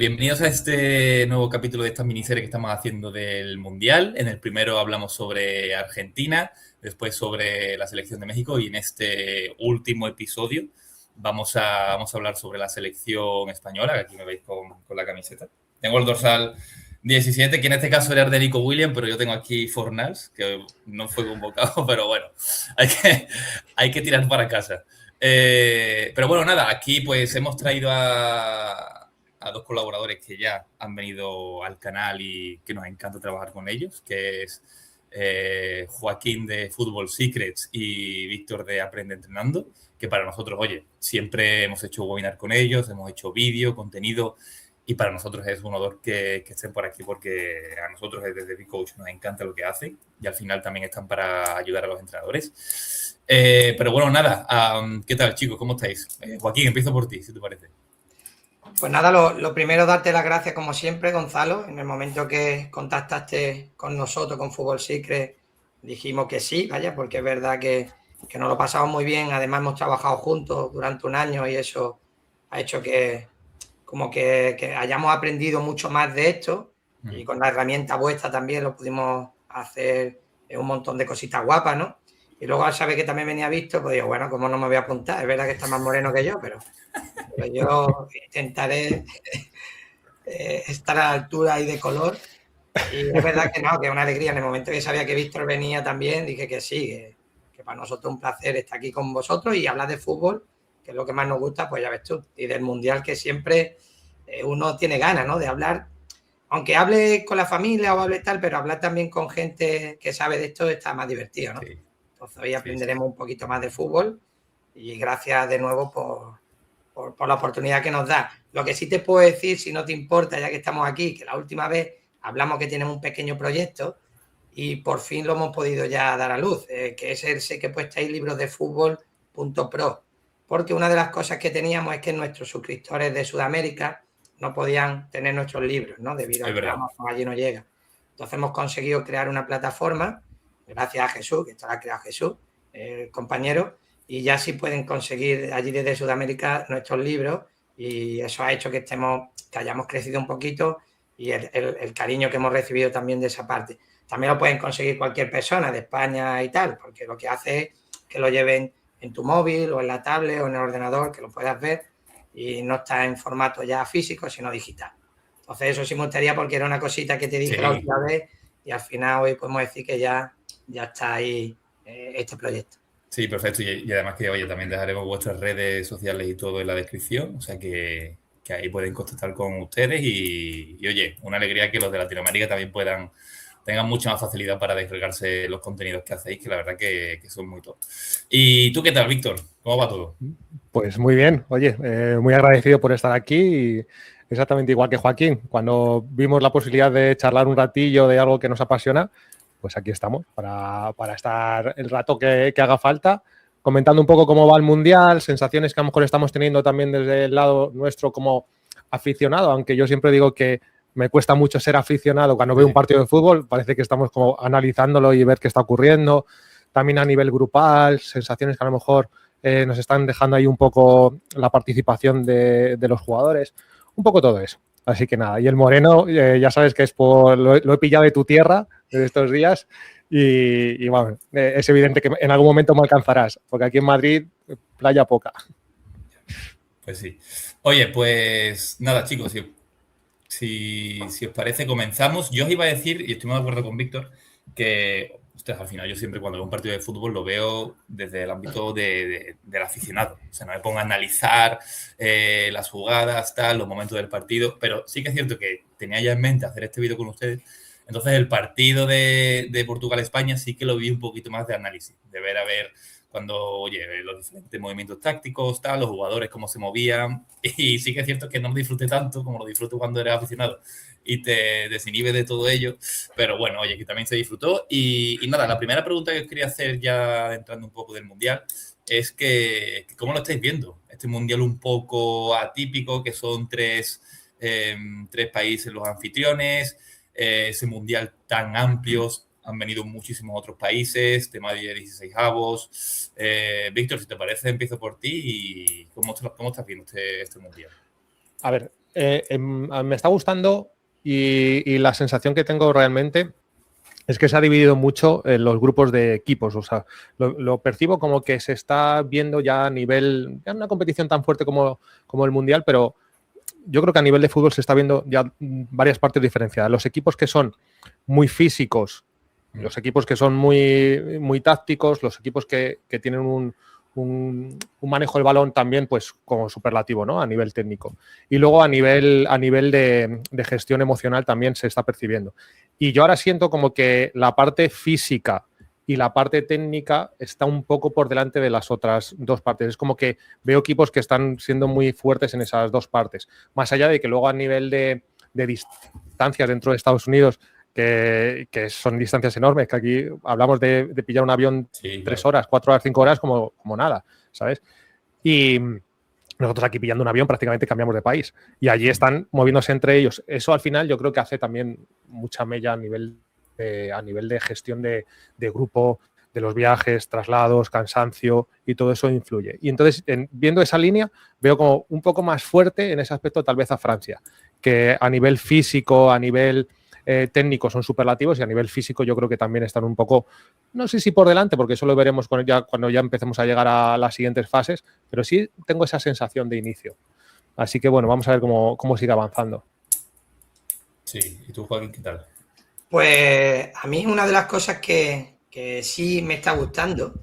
Bienvenidos a este nuevo capítulo de esta miniserie que estamos haciendo del Mundial. En el primero hablamos sobre Argentina, después sobre la selección de México y en este último episodio vamos a hablar sobre la selección española, que aquí me veis con la camiseta. Tengo el dorsal 17, que en este caso era el de Nico Williams, pero yo tengo aquí Fornals, que no fue convocado, pero bueno, hay que tirar para casa. Pero bueno, nada, aquí pues hemos traído a dos colaboradores que ya han venido al canal y que nos encanta trabajar con ellos, que es Joaquín de Football Secrets y Víctor de Aprende Entrenando, que para nosotros, oye, siempre hemos hecho webinar con ellos, hemos hecho vídeo, contenido, y para nosotros es un honor que estén por aquí porque a nosotros desde B-Coach nos encanta lo que hacen y al final también están para ayudar a los entrenadores. Pero bueno, nada, ¿qué tal, chicos? ¿Cómo estáis? Joaquín, empiezo por ti, si te parece. Pues nada, lo primero, darte las gracias como siempre, Gonzalo. En el momento que contactaste con nosotros, con Fútbol Secret, dijimos que sí, vaya, porque es verdad que nos lo pasamos muy bien. Además, hemos trabajado juntos durante un año y eso ha hecho que hayamos aprendido mucho más de esto. Y con la herramienta vuestra también lo pudimos hacer un montón de cositas guapas, ¿no? Y luego al saber que también venía Víctor, pues digo, bueno, ¿cómo no me voy a apuntar? Es verdad que está más moreno que yo, pero yo intentaré estar a la altura y de color. Y es verdad que no, que es una alegría. En el momento que sabía que Víctor venía también, dije que sí, que para nosotros es un placer estar aquí con vosotros y hablar de fútbol, que es lo que más nos gusta, pues ya ves tú. Y del Mundial, que siempre uno tiene ganas, ¿no? De hablar, aunque hable con la familia o hable tal, pero hablar también con gente que sabe de esto está más divertido, ¿no? Sí. Entonces hoy aprenderemos un poquito más de fútbol y gracias de nuevo por la oportunidad que nos da. Lo que sí te puedo decir, si no te importa, ya que estamos aquí, que la última vez hablamos que tenemos un pequeño proyecto y por fin lo hemos podido ya dar a luz, que es el sé que puestáis libros de fútbol.pro, porque una de las cosas que teníamos es que nuestros suscriptores de Sudamérica no podían tener nuestros libros, ¿no? Debido a que Amazon allí no llega. Entonces hemos conseguido crear una plataforma, gracias a Jesús, que esto la ha creado Jesús, el compañero, y ya sí pueden conseguir allí desde Sudamérica nuestros libros y eso ha hecho que hayamos crecido un poquito y el cariño que hemos recibido también de esa parte. También lo pueden conseguir cualquier persona de España y tal, porque lo que hace es que lo lleven en tu móvil o en la tablet o en el ordenador, que lo puedas ver y no está en formato ya físico, sino digital. Entonces eso sí me gustaría porque era una cosita que te dije la última vez y al final hoy podemos decir que ya está ahí este proyecto. Sí, perfecto. Y además que, oye, también dejaremos vuestras redes sociales y todo en la descripción, o sea que ahí pueden contactar con ustedes y, oye, una alegría que los de Latinoamérica también tengan mucha más facilidad para descargarse los contenidos que hacéis, que la verdad que son muy top. ¿Y tú qué tal, Víctor? ¿Cómo va todo? Pues muy bien, oye, muy agradecido por estar aquí y exactamente igual que Joaquín. Cuando vimos la posibilidad de charlar un ratillo de algo que nos apasiona, pues aquí estamos para estar el rato que haga falta, comentando un poco cómo va el Mundial, sensaciones que a lo mejor estamos teniendo también desde el lado nuestro como aficionado, aunque yo siempre digo que me cuesta mucho ser aficionado cuando veo un partido de fútbol, parece que estamos como analizándolo y ver qué está ocurriendo, también a nivel grupal, sensaciones que a lo mejor nos están dejando ahí un poco la participación de los jugadores, un poco todo eso. Así que nada, y el moreno, ya sabes que es lo he pillado de tu tierra de estos días y bueno, es evidente que en algún momento me alcanzarás, porque aquí en Madrid, playa poca. Pues sí. Oye, pues nada, chicos, si os parece, comenzamos. Yo os iba a decir, y estoy muy de acuerdo con Víctor, que al final yo siempre cuando veo un partido de fútbol lo veo desde el ámbito del aficionado. O sea, no me pongo a analizar las jugadas, los momentos del partido, pero sí que es cierto que tenía ya en mente hacer este vídeo con ustedes. Entonces, el partido de Portugal-España sí que lo vi un poquito más de análisis, de ver a ver cuando, oye, los diferentes movimientos tácticos, los jugadores, cómo se movían. Y sí que es cierto que no lo disfruté tanto como lo disfruto cuando eres aficionado y te desinhibe de todo ello. Pero bueno, oye, que también se disfrutó. Y nada, la primera pregunta que os quería hacer ya entrando un poco del Mundial es que ¿cómo lo estáis viendo? Este Mundial un poco atípico, que son tres países los anfitriones, ese Mundial tan amplios, han venido muchísimos otros países, tema de 16avos. Víctor, si te parece, empiezo por ti y ¿cómo estás viendo este Mundial? A ver, me está gustando y la sensación que tengo realmente es que se ha dividido mucho en los grupos de equipos. O sea, lo percibo como que se está viendo ya a nivel, ya una competición tan fuerte como el Mundial, pero yo creo que a nivel de fútbol se está viendo ya varias partes diferenciadas. Los equipos que son muy físicos, los equipos que son muy, muy tácticos, los equipos que tienen un manejo del balón también, pues como superlativo, ¿no? A nivel técnico. Y luego a nivel de gestión emocional también se está percibiendo. Y yo ahora siento como que la parte física y la parte técnica está un poco por delante de las otras dos partes. Es como que veo equipos que están siendo muy fuertes en esas dos partes. Más allá de que luego a nivel de distancias dentro de Estados Unidos, que son distancias enormes, que aquí hablamos de pillar un avión 3 horas, 4 horas, 5 horas como nada, ¿sabes? Y nosotros aquí pillando un avión prácticamente cambiamos de país. Y allí están moviéndose entre ellos. Eso al final yo creo que hace también mucha mella a nivel de gestión de grupo, de los viajes, traslados, cansancio y todo eso influye. Y entonces, viendo esa línea, veo como un poco más fuerte en ese aspecto tal vez a Francia, que a nivel físico, a nivel técnico son superlativos y a nivel físico yo creo que también están un poco, no sé si por delante, porque eso lo veremos cuando ya empecemos a llegar a las siguientes fases, pero sí tengo esa sensación de inicio. Así que bueno, vamos a ver cómo sigue avanzando. Sí, ¿y tú, Joaquín, qué tal? Pues a mí una de las cosas que sí me está gustando,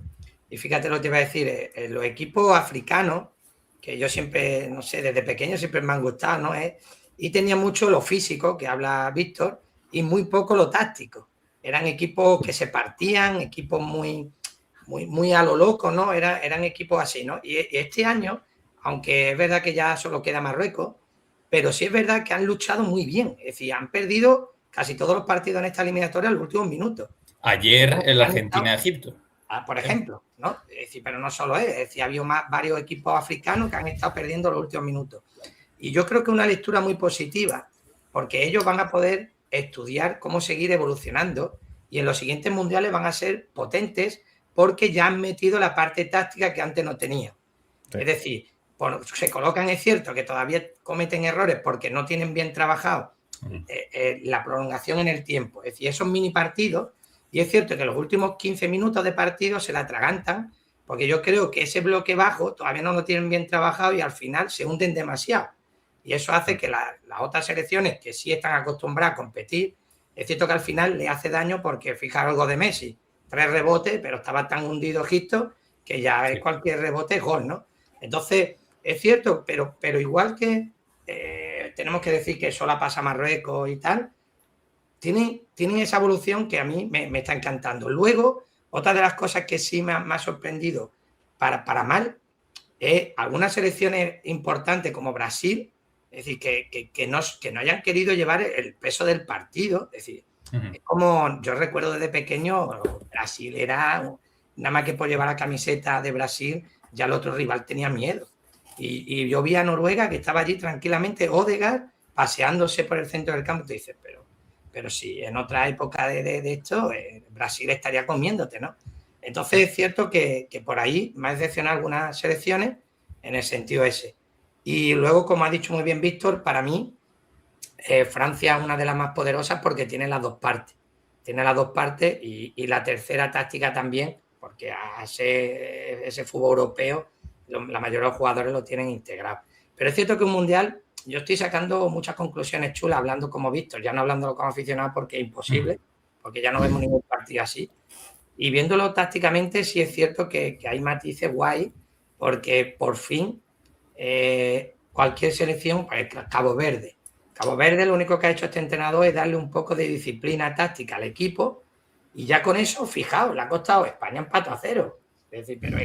y fíjate lo que te iba a decir, los equipos africanos, que yo siempre, no sé, desde pequeño siempre me han gustado, ¿no? Y tenía mucho lo físico, que habla Víctor, y muy poco lo táctico. Eran equipos que se partían, equipos muy a lo loco, ¿no? Eran equipos así, ¿no? Y este año, aunque es verdad que ya solo queda Marruecos, pero sí es verdad que han luchado muy bien. Es decir, han perdido casi todos los partidos en esta eliminatoria en los últimos minutos. Ayer en la Argentina-Egipto. Por ejemplo, ¿no? Es decir, pero no solo es decir, ha habido varios equipos africanos que han estado perdiendo los últimos minutos. Y yo creo que una lectura muy positiva, porque ellos van a poder estudiar cómo seguir evolucionando y en los siguientes mundiales van a ser potentes porque ya han metido la parte táctica que antes no tenían. Sí. Es decir, se colocan, es cierto, que todavía cometen errores porque no tienen bien trabajado la prolongación en el tiempo. Es decir, esos mini partidos, y es cierto que los últimos 15 minutos de partido se la atragantan, porque yo creo que ese bloque bajo todavía no lo tienen bien trabajado y al final se hunden demasiado. Y eso hace que las otras selecciones que sí están acostumbradas a competir, es cierto que al final le hace daño porque fijaros algo de Messi, 3 rebotes, pero estaba tan hundido Egipto que ya es cualquier rebote es gol, ¿no? Entonces, es cierto, pero igual que tenemos que decir que solo pasa Marruecos y tal, tienen esa evolución que a mí me está encantando. Luego, otra de las cosas que sí me ha sorprendido para mal es algunas selecciones importantes como Brasil, es decir, que no hayan querido llevar el peso del partido. Es decir, es como yo recuerdo desde pequeño, Brasil era, nada más que por llevar la camiseta de Brasil, ya el otro rival tenía miedo. Y yo vi a Noruega que estaba allí tranquilamente, Odegaard, paseándose por el centro del campo. Te dices, pero si en otra época de esto, Brasil estaría comiéndote, ¿no? Entonces es cierto que por ahí me ha decepcionado algunas selecciones en el sentido ese. Y luego, como ha dicho muy bien Víctor, para mí Francia es una de las más poderosas porque tiene las dos partes. Tiene las dos partes y la tercera táctica también, porque a ese fútbol europeo la mayoría de los jugadores lo tienen integrado. Pero es cierto que un mundial, yo estoy sacando muchas conclusiones chulas hablando como Víctor, ya no hablándolo como aficionado porque es imposible, porque ya no vemos ningún partido así. Y viéndolo tácticamente, sí es cierto que hay matices guay, porque por fin cualquier selección, pues Cabo Verde lo único que ha hecho este entrenador es darle un poco de disciplina táctica al equipo y ya con eso, fijaos, le ha costado España empató a 0. Es decir, pero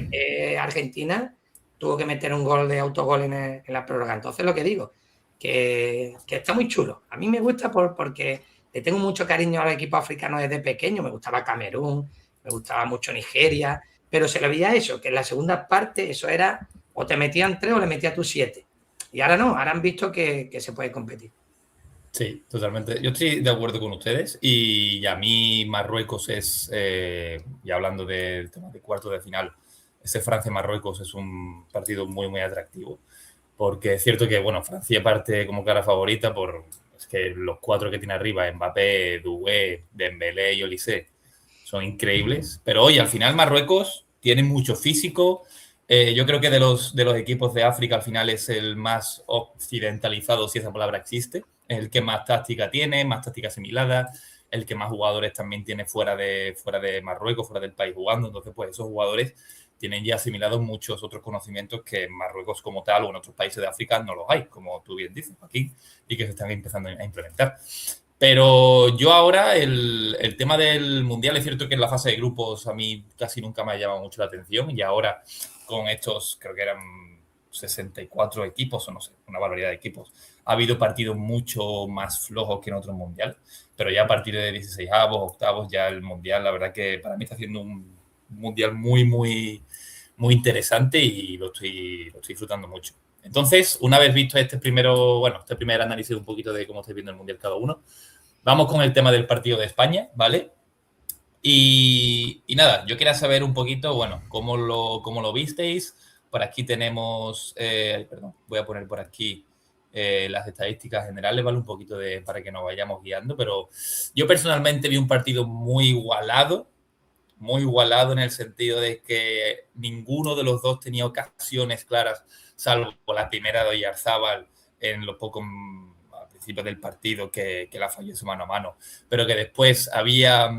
Argentina tuvo que meter un gol de autogol en la prórroga. Entonces, lo que digo, que está muy chulo. A mí me gusta porque le tengo mucho cariño al equipo africano desde pequeño. Me gustaba Camerún, me gustaba mucho Nigeria, pero se le veía eso, que en la segunda parte eso era o te metían 3 o le metías tú 7. Y ahora no, ahora han visto que se puede competir. Sí, totalmente. Yo estoy de acuerdo con ustedes y a mí Marruecos es, ya hablando del tema de cuartos de final, ese Francia-Marruecos es un partido muy, muy atractivo. porque es cierto que, bueno, Francia parte como clara favorita por es que los 4 que tiene arriba, Mbappé, Doué, Dembélé y Olise, son increíbles. Pero oye, al final Marruecos tiene mucho físico. Yo creo que de los equipos de África al final es el más occidentalizado, si esa palabra existe, el que más táctica tiene, más táctica asimilada, el que más jugadores también tiene fuera de Marruecos, fuera del país jugando. Entonces, pues esos jugadores tienen ya asimilados muchos otros conocimientos que en Marruecos como tal o en otros países de África no los hay, como tú bien dices, aquí, y que se están empezando a implementar. Pero yo ahora, el tema del Mundial, es cierto que en la fase de grupos a mí casi nunca me ha llamado mucho la atención y ahora con estos, creo que eran 64 equipos o no sé, una barbaridad de equipos, ha habido partidos mucho más flojos que en otros mundiales, pero ya a partir de 16avos, octavos, ya el Mundial, la verdad que para mí está haciendo un Mundial muy interesante y lo estoy disfrutando mucho. Entonces, una vez visto este primer análisis un poquito de cómo estáis viendo el Mundial cada uno, vamos con el tema del partido de España, ¿vale? Y nada, yo quería saber un poquito, bueno, cómo lo visteis. Por aquí tenemos, voy a poner por aquí las estadísticas generales, ¿vale? Un poquito para que nos vayamos guiando, pero yo personalmente vi un partido muy igualado en el sentido de que ninguno de los dos tenía ocasiones claras, salvo la primera de Oyarzábal en los pocos al principio del partido que la falló su mano a mano, pero que después había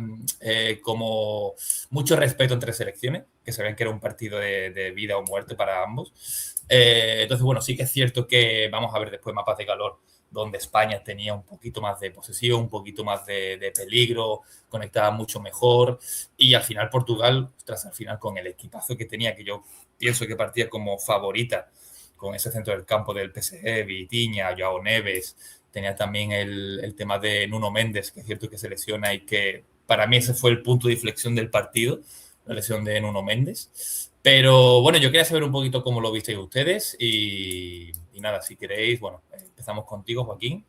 como mucho respeto entre selecciones, que sabían que era un partido de vida o muerte para ambos. Entonces, bueno, sí que es cierto que vamos a ver después mapas de calor donde España tenía un poquito más de posesión, un poquito más de peligro, conectaba mucho mejor. Y al final Portugal, tras al final con el equipazo que tenía, que yo pienso que partía como favorita, con ese centro del campo del PSG, Vitinha, Joao Neves, tenía también el tema de Nuno Méndez, que es cierto que se lesiona y que para mí ese fue el punto de inflexión del partido, la lesión de Nuno Méndez. Pero bueno, yo quería saber un poquito cómo lo visteis ustedes y nada, si queréis, bueno, empezamos contigo, Joaquín.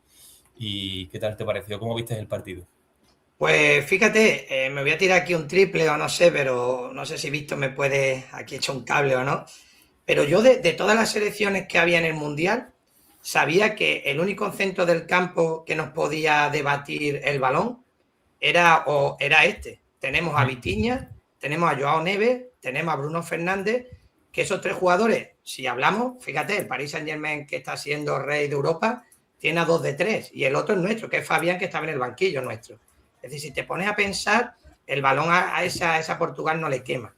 ¿Y qué tal te pareció? ¿Cómo viste el partido? Pues fíjate, me voy a tirar aquí un triple o no sé, pero no sé si Víctor me puede aquí echar un cable o no. Pero yo de todas las selecciones que había en el Mundial, sabía que el único centro del campo que nos podía debatir el balón era este. Tenemos a Vitinha, tenemos a Joao Neves, tenemos a Bruno Fernández, que esos 3 jugadores, si hablamos, fíjate, el Paris Saint-Germain, que está siendo rey de Europa, tiene a 2 de 3 y el otro es nuestro, que es Fabián, que estaba en el banquillo nuestro. Es decir, si te pones a pensar, el balón a esa Portugal no le quema.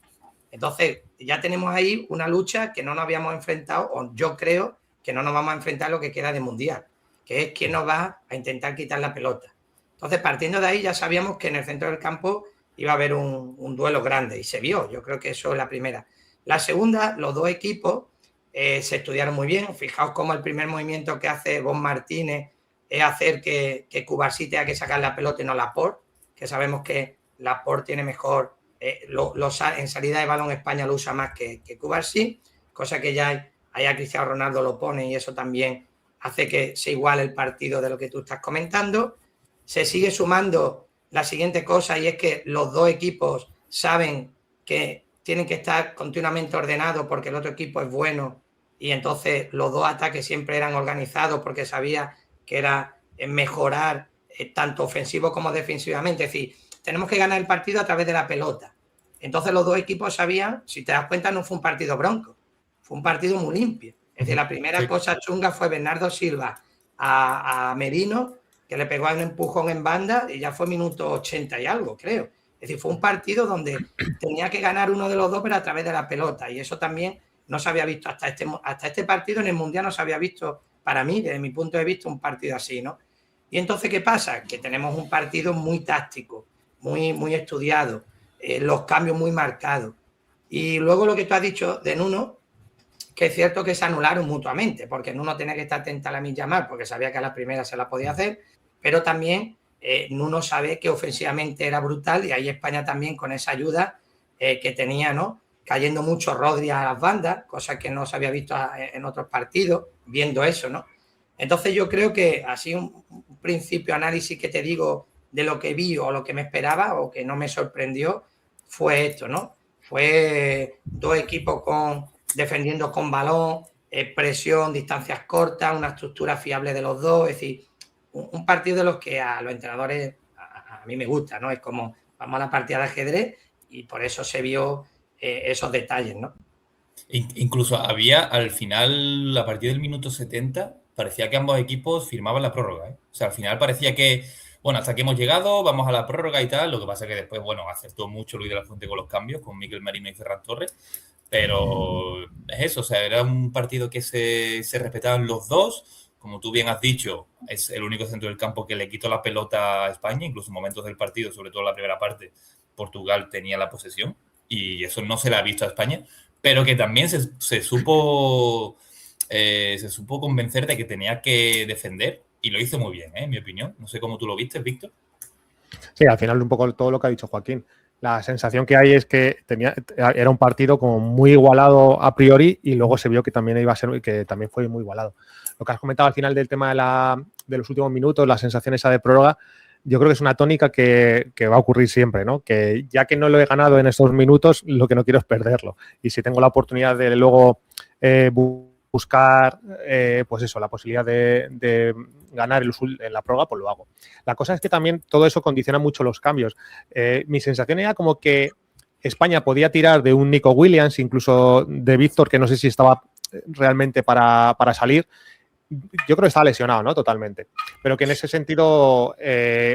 Entonces, ya tenemos ahí una lucha que no nos habíamos enfrentado, o yo creo que no nos vamos a enfrentar lo que queda de Mundial, que es quién nos va a intentar quitar la pelota. Entonces, partiendo de ahí, ya sabíamos que en el centro del campo iba a haber un duelo grande y se vio. Yo creo que eso es la primera. La segunda, los dos equipos se estudiaron muy bien. Fijaos cómo el primer movimiento que hace Bob Martínez es hacer que Cubarsí tenga que sacar la pelota y no Laporte, que sabemos que Laporte tiene mejor, en salida de balón España lo usa más que Cubarsí, cosa que ya ahí a Cristiano Ronaldo lo pone y eso también hace que se iguale el partido de lo que tú estás comentando. Se sigue sumando la siguiente cosa y es que los dos equipos saben que tienen que estar continuamente ordenados porque el otro equipo es bueno y entonces los dos ataques siempre eran organizados porque sabía que era mejorar tanto ofensivo como defensivamente. Es decir, tenemos que ganar el partido a través de la pelota. Entonces los dos equipos sabían, si te das cuenta, no fue un partido bronco, fue un partido muy limpio. Es decir, la primera cosa chunga fue Bernardo Silva a Merino, que le pegó un empujón en banda y ya fue minuto 80 y algo, creo. Es decir, fue un partido donde tenía que ganar uno de los dos, pero a través de la pelota. Y eso también no se había visto hasta este partido en el Mundial, no se había visto, para mí, desde mi punto de vista, un partido así, ¿no? Y entonces, ¿qué pasa? Que tenemos un partido muy táctico, muy estudiado, los cambios muy marcados. Y luego lo que tú has dicho de Nuno, que es cierto que se anularon mutuamente, porque Nuno tenía que estar atenta a la Yamal, porque sabía que a la primera se la podía hacer, pero también Nuno sabe que ofensivamente era brutal y ahí España también con esa ayuda que tenía, ¿no? Cayendo mucho Rodri a las bandas, cosa que no se había visto en otros partidos, viendo eso, ¿no? Entonces yo creo que así un principio análisis que te digo de lo que vi o lo que me esperaba o que no me sorprendió fue esto, ¿no? Fue dos equipos defendiendo con balón, presión, distancias cortas, una estructura fiable de los dos. Es decir, un partido de los que a los entrenadores, a mí me gusta, ¿no? Es como, vamos a la partida de ajedrez y por eso se vio esos detalles, ¿no? Incluso había, al final, a partir del minuto 70, parecía que ambos equipos firmaban la prórroga, ¿eh? O sea, al final parecía que, bueno, hasta aquí hemos llegado, vamos a la prórroga y tal. Lo que pasa es que después, bueno, acertó mucho Luis de la Fuente con los cambios, con Mikel Merino y Ferran Torres. Pero es eso, o sea, era un partido que se respetaban los dos. Como tú bien has dicho, es el único centro del campo que le quitó la pelota a España. Incluso en momentos del partido, sobre todo en la primera parte, Portugal tenía la posesión. Y eso no se le ha visto a España. Pero que también se supo convencer de que tenía que defender. Y lo hizo muy bien, en mi opinión. No sé cómo tú lo viste, Víctor. Sí, al final un poco todo lo que ha dicho Joaquín. La sensación que hay es que era un partido como muy igualado a priori y luego se vio que también iba a ser, que también fue muy igualado. Lo que has comentado al final del tema de los últimos minutos, la sensación esa de prórroga, yo creo que es una tónica que va a ocurrir siempre, ¿no? Que ya que no lo he ganado en estos minutos, lo que no quiero es perderlo. Y si tengo la oportunidad de luego buscar, pues eso, la posibilidad de ganar en la prórroga, pues lo hago. La cosa es que también todo eso condiciona mucho los cambios. Mi sensación era como que España podía tirar de un Nico Williams, incluso de Víctor, que no sé si estaba realmente para salir. Yo creo que estaba lesionado, ¿no? Totalmente. Pero que en ese sentido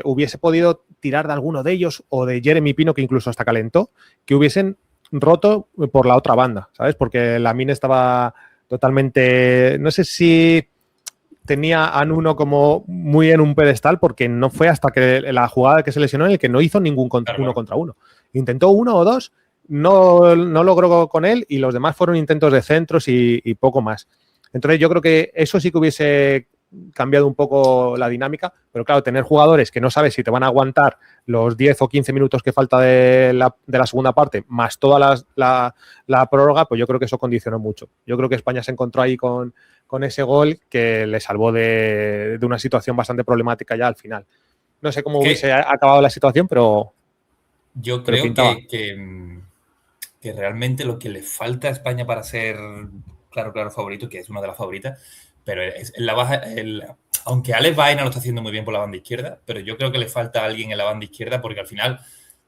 hubiese podido tirar de alguno de ellos o de Jeremy Pino, que incluso hasta calentó, que hubiesen roto por la otra banda, ¿sabes? Porque Lamine estaba totalmente... No sé si tenía a Nuno como muy en un pedestal, porque no fue hasta que la jugada que se lesionó en el que no hizo ningún uno contra uno. Intentó uno o dos, no logró con él y los demás fueron intentos de centros y poco más. Entonces yo creo que eso sí que hubiese cambiado un poco la dinámica, pero claro, tener jugadores que no sabes si te van a aguantar los 10 o 15 minutos que falta de la segunda parte, más toda la prórroga, pues yo creo que eso condicionó mucho. Yo creo que España se encontró ahí con ese gol que le salvó de una situación bastante problemática ya al final. No sé cómo hubiese acabado la situación, pero yo creo que realmente lo que le falta a España para ser claro favorito, que es una de las favoritas, pero es en la baja, aunque Alex Baena lo está haciendo muy bien por la banda izquierda, pero yo creo que le falta a alguien en la banda izquierda, porque al final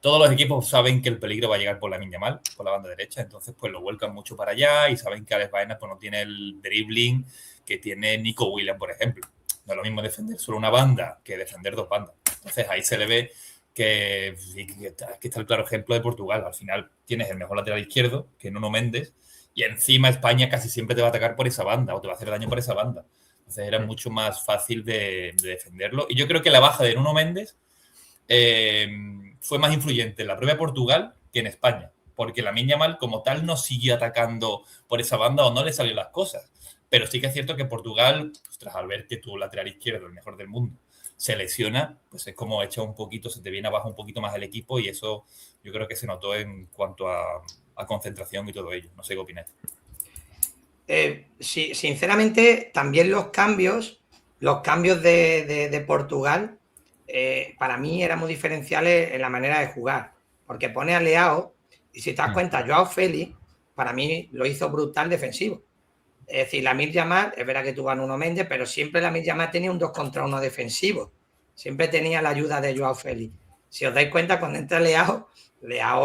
todos los equipos saben que el peligro va a llegar por Lamine Yamal, por la banda derecha, entonces pues lo vuelcan mucho para allá y saben que Alex Baena pues no tiene el dribbling que tiene Nico Williams, por ejemplo. No es lo mismo defender solo una banda que defender dos bandas. Entonces ahí se le ve que está el claro ejemplo de Portugal. Al final tienes el mejor lateral izquierdo, que es Nuno Méndez, y encima España casi siempre te va a atacar por esa banda o te va a hacer daño por esa banda. Entonces era mucho más fácil de defenderlo. Y yo creo que la baja de Nuno Méndez fue más influyente en la propia Portugal que en España, porque Lamine Yamal como tal no siguió atacando por esa banda o no le salieron las cosas. Pero sí que es cierto que Portugal, tras al ver que tu lateral izquierdo, el mejor del mundo, se lesiona, pues es como echa un poquito, se te viene abajo un poquito más el equipo y eso yo creo que se notó en cuanto a concentración y todo ello. No sé qué opináis. Sí, sinceramente, también los cambios de Portugal para mí eran muy diferenciales en la manera de jugar, porque pone a Leao y si te das cuenta, Joao Félix para mí lo hizo brutal defensivo. Es decir, Lamine Yamal, es verdad que tuvo a Nuno Méndez, pero siempre Lamine Yamal tenía un 2 contra 1 defensivo. Siempre tenía la ayuda de Joao Félix. Si os dais cuenta, cuando entra Leao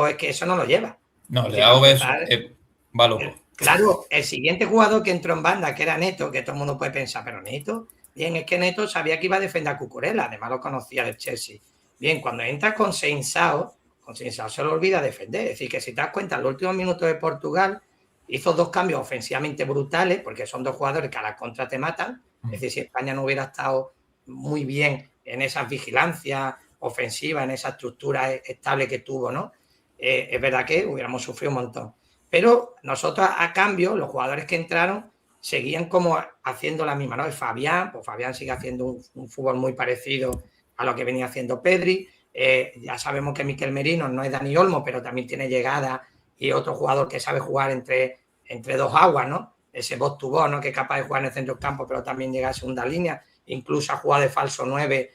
es que eso no lo lleva. No, Leao va loco. Claro, el siguiente jugador que entró en banda, que era Neto, que todo el mundo puede pensar, pero Neto, bien, es que Neto sabía que iba a defender a Cucurella, además lo conocía del Chelsea. Bien, cuando entra con Seinsao se lo olvida defender. Es decir, que si te das cuenta, en los últimos minutos de Portugal hizo dos cambios ofensivamente brutales, porque son dos jugadores que a la contra te matan. Es decir, si España no hubiera estado muy bien en esa vigilancia ofensiva, en esa estructura estable que tuvo, ¿no? Es verdad que hubiéramos sufrido un montón. Pero nosotros, a cambio, los jugadores que entraron seguían como haciendo la misma, ¿no? El Fabián, pues Fabián sigue haciendo un fútbol muy parecido a lo que venía haciendo Pedri. Ya sabemos que Mikel Merino no es Dani Olmo, pero también tiene llegada y otro jugador que sabe jugar entre dos aguas, ¿no? Ese box to box, ¿no? Que es capaz de jugar en el centro del campo, pero también llega a segunda línea. Incluso ha jugado de falso 9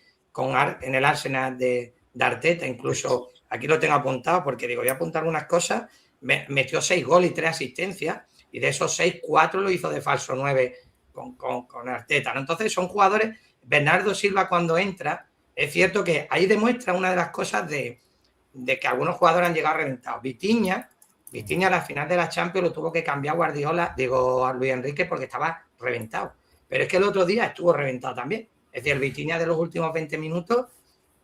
en el Arsenal de Arteta. Incluso, aquí lo tengo apuntado porque digo, voy a apuntar algunas cosas. Metió 6 goles y 3 asistencias. y de esos 6, 4 lo hizo de falso 9 con Arteta, ¿no? Entonces son jugadores. Bernardo Silva cuando entra, es cierto que ahí demuestra una de las cosas de que algunos jugadores han llegado reventados. Vitinha a la final de la Champions lo tuvo que cambiar a Luis Enrique porque estaba reventado. Pero es que el otro día estuvo reventado también. Es decir, el Vitinha de los últimos 20 minutos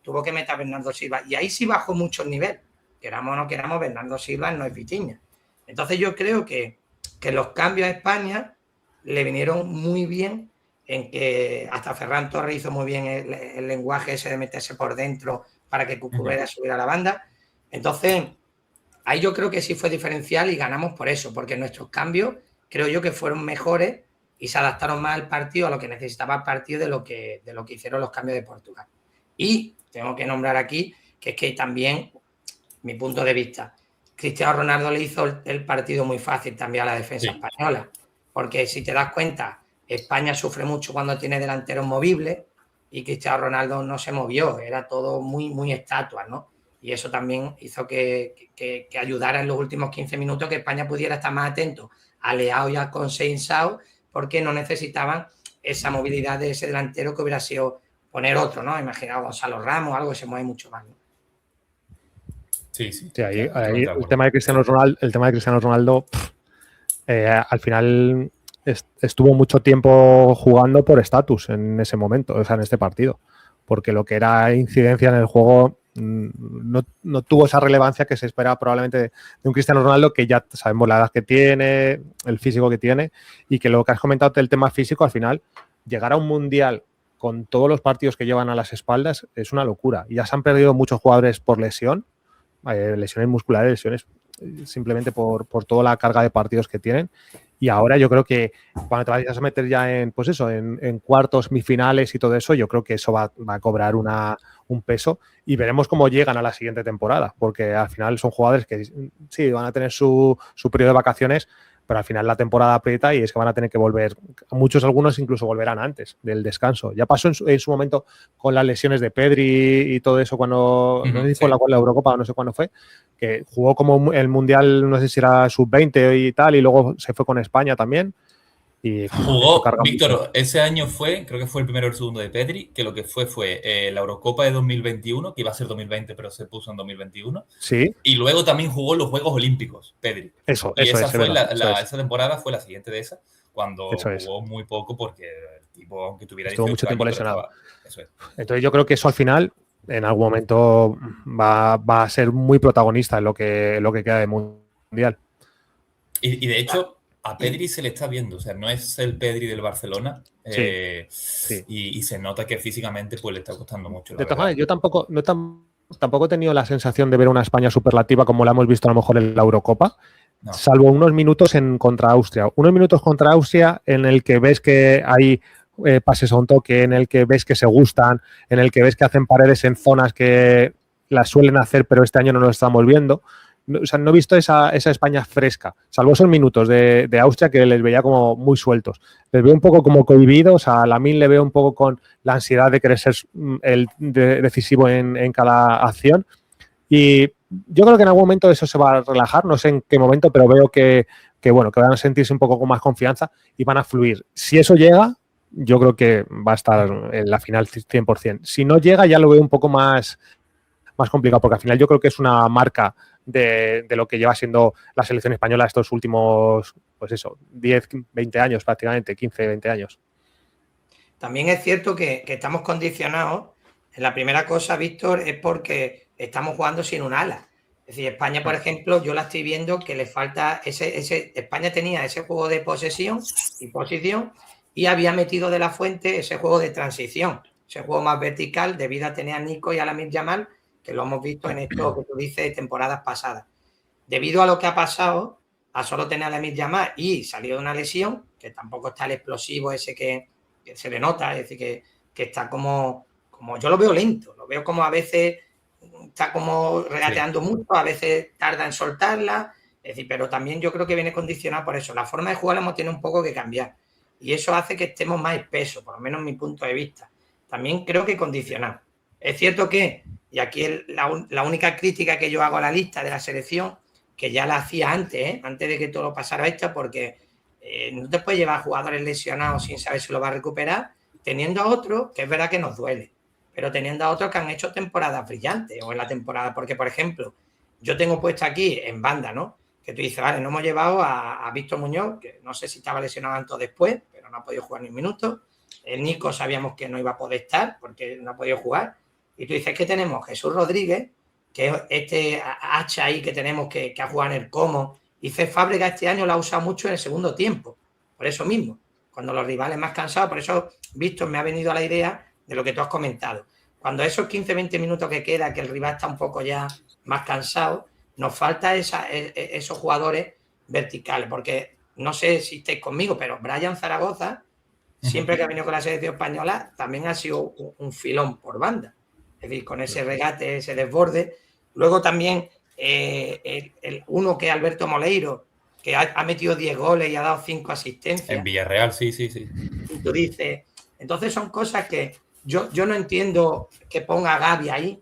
tuvo que meter a Bernardo Silva. Y ahí sí bajó mucho el nivel. Queramos o no queramos, Bernardo Silva no es Vitinha. Entonces yo creo que los cambios a España le vinieron muy bien, en que hasta Ferran Torres hizo muy bien el lenguaje ese de meterse por dentro para que Cucurella subiera a la banda. Entonces, ahí yo creo que sí fue diferencial y ganamos por eso, porque nuestros cambios creo yo que fueron mejores y se adaptaron más al partido, a lo que necesitaba el partido de lo que hicieron los cambios de Portugal. Y tengo que nombrar aquí que es que también, mi punto de vista, Cristiano Ronaldo le hizo el partido muy fácil también a la defensa española, porque si te das cuenta, España sufre mucho cuando tiene delanteros movibles y Cristiano Ronaldo no se movió, era todo muy, muy estatua, ¿no? Y eso también hizo que ayudara en los últimos 15 minutos que España pudiera estar más atento a Leao y a Conceição, porque no necesitaban esa movilidad de ese delantero que hubiera sido poner otro, ¿no? Imaginaos Gonzalo Ramos, algo que se mueve mucho más, ¿no? Sí. Ahí el tema de Cristiano Ronaldo, al final estuvo mucho tiempo jugando por estatus en ese momento, o sea, en este partido, porque lo que era incidencia en el juego no tuvo esa relevancia que se esperaba probablemente de un Cristiano Ronaldo, que ya sabemos la edad que tiene, el físico que tiene, y que lo que has comentado del tema físico, al final, llegar a un mundial con todos los partidos que llevan a las espaldas es una locura. Ya se han perdido muchos jugadores por lesión, lesiones musculares, lesiones simplemente por toda la carga de partidos que tienen. Y ahora yo creo que cuando te vayas a meter ya en, pues eso, en cuartos, semifinales y todo eso, yo creo que eso va a cobrar un peso y veremos cómo llegan a la siguiente temporada, porque al final son jugadores que sí, van a tener su periodo de vacaciones, pero al final la temporada aprieta y es que van a tener que volver, algunos incluso volverán antes del descanso. Ya pasó en su momento con las lesiones de Pedri y todo eso cuando, no sé si fue la Eurocopa o no sé cuándo fue, que jugó como el Mundial, no sé si era sub-20 y tal, y luego se fue con España también. Y jugó, Víctor, ese año creo que fue el primero o el segundo de Pedri, que lo que fue la Eurocopa de 2021, que iba a ser 2020, pero se puso en 2021. Sí. Y luego también jugó los Juegos Olímpicos, Pedri. Esa temporada fue la siguiente de esa, cuando jugó muy poco porque el tipo, aunque tuviera estuvo mucho tiempo lesionado. Eso es. Entonces yo creo que eso al final, en algún momento, va a ser muy protagonista en lo que queda de Mundial. Y de hecho, a Pedri se le está viendo, o sea, no es el Pedri del Barcelona, sí. Y se nota que físicamente pues le está costando mucho. De todas maneras, yo tampoco he tenido la sensación de ver una España superlativa como la hemos visto a lo mejor en la Eurocopa, salvo unos minutos contra Austria. Unos minutos contra Austria en el que ves que hay pases a un toque, en el que ves que se gustan, en el que ves que hacen paredes en zonas que las suelen hacer, pero este año no lo estamos viendo. O sea, no he visto esa España fresca, salvo esos minutos de Austria que les veía como muy sueltos. Les veo un poco como cohibidos, a Lamine le veo un poco con la ansiedad de querer ser decisivo en cada acción. Y yo creo que en algún momento eso se va a relajar, no sé en qué momento, pero veo que van a sentirse un poco con más confianza y van a fluir. Si eso llega, yo creo que va a estar en la final 100%. Si no llega, ya lo veo un poco más complicado, porque al final yo creo que es una marca de lo que lleva siendo la selección española estos últimos, pues eso, 10, 20 años prácticamente, 15, 20 años. También es cierto que estamos condicionados. En la primera cosa, Víctor, es porque estamos jugando sin un ala. Es decir, España, por ejemplo, yo la estoy viendo que le falta España tenía ese juego de posesión y posición y había metido de la Fuente ese juego de transición, ese juego más vertical debido a tener a Nico y a Lamine Yamal, que lo hemos visto en esto que tú dices de temporadas pasadas. Debido a lo que ha pasado, a solo tener a Lamine Yamal y salió de una lesión, que tampoco está el explosivo ese que se le nota, es decir, que está como yo lo veo lento, lo veo como a veces está como regateando mucho, a veces tarda en soltarla, es decir, pero también yo creo que viene condicionado por eso. La forma de jugar la hemos tenido un poco que cambiar y eso hace que estemos más espesos, por lo menos en mi punto de vista. También creo que condicionado. Es cierto que, y aquí la única crítica que yo hago a la lista de la selección, que ya la hacía antes, antes de que todo pasara esto, porque no te puedes llevar jugadores lesionados sin saber si lo va a recuperar, teniendo a otros, que es verdad que nos duele, pero teniendo a otros que han hecho temporadas brillantes o en la temporada, porque, por ejemplo, yo tengo puesto aquí en banda, ¿no? Que tú dices, vale, no hemos llevado a Víctor Muñoz, que no sé si estaba lesionado antes o después, pero no ha podido jugar ni un minuto. El Nico sabíamos que no iba a poder estar porque no ha podido jugar. Y tú dices que tenemos Jesús Rodríguez, que es este hacha ahí que tenemos que ha jugado en el Como. Y Cés Fábregas este año lo ha usado mucho en el segundo tiempo. Por eso mismo, cuando los rivales más cansados, por eso, Víctor, me ha venido a la idea de lo que tú has comentado. Cuando esos 15-20 minutos que queda, que el rival está un poco ya más cansado, nos falta esos jugadores verticales, porque no sé si estáis conmigo, pero Brian Zaragoza, siempre que ha venido con la selección española, también ha sido un filón por banda. Es decir, con ese regate, ese desborde. Luego también uno que es Alberto Moleiro, que ha metido 10 goles y ha dado 5 asistencias. En Villarreal, sí. Y tú dices, entonces son cosas que yo no entiendo que ponga a Gavi ahí,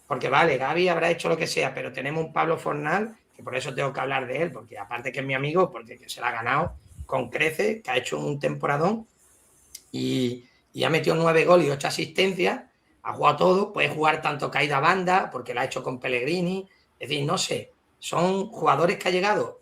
porque vale, Gavi habrá hecho lo que sea, pero tenemos un Pablo Fornal, que por eso tengo que hablar de él, porque aparte que es mi amigo, porque se la ha ganado con creces, que ha hecho un temporadón y ha metido 9 goles y 8 asistencias, ha jugado todo, puede jugar tanto caída a banda, porque lo ha hecho con Pellegrini, es decir, no sé, son jugadores que ha llegado,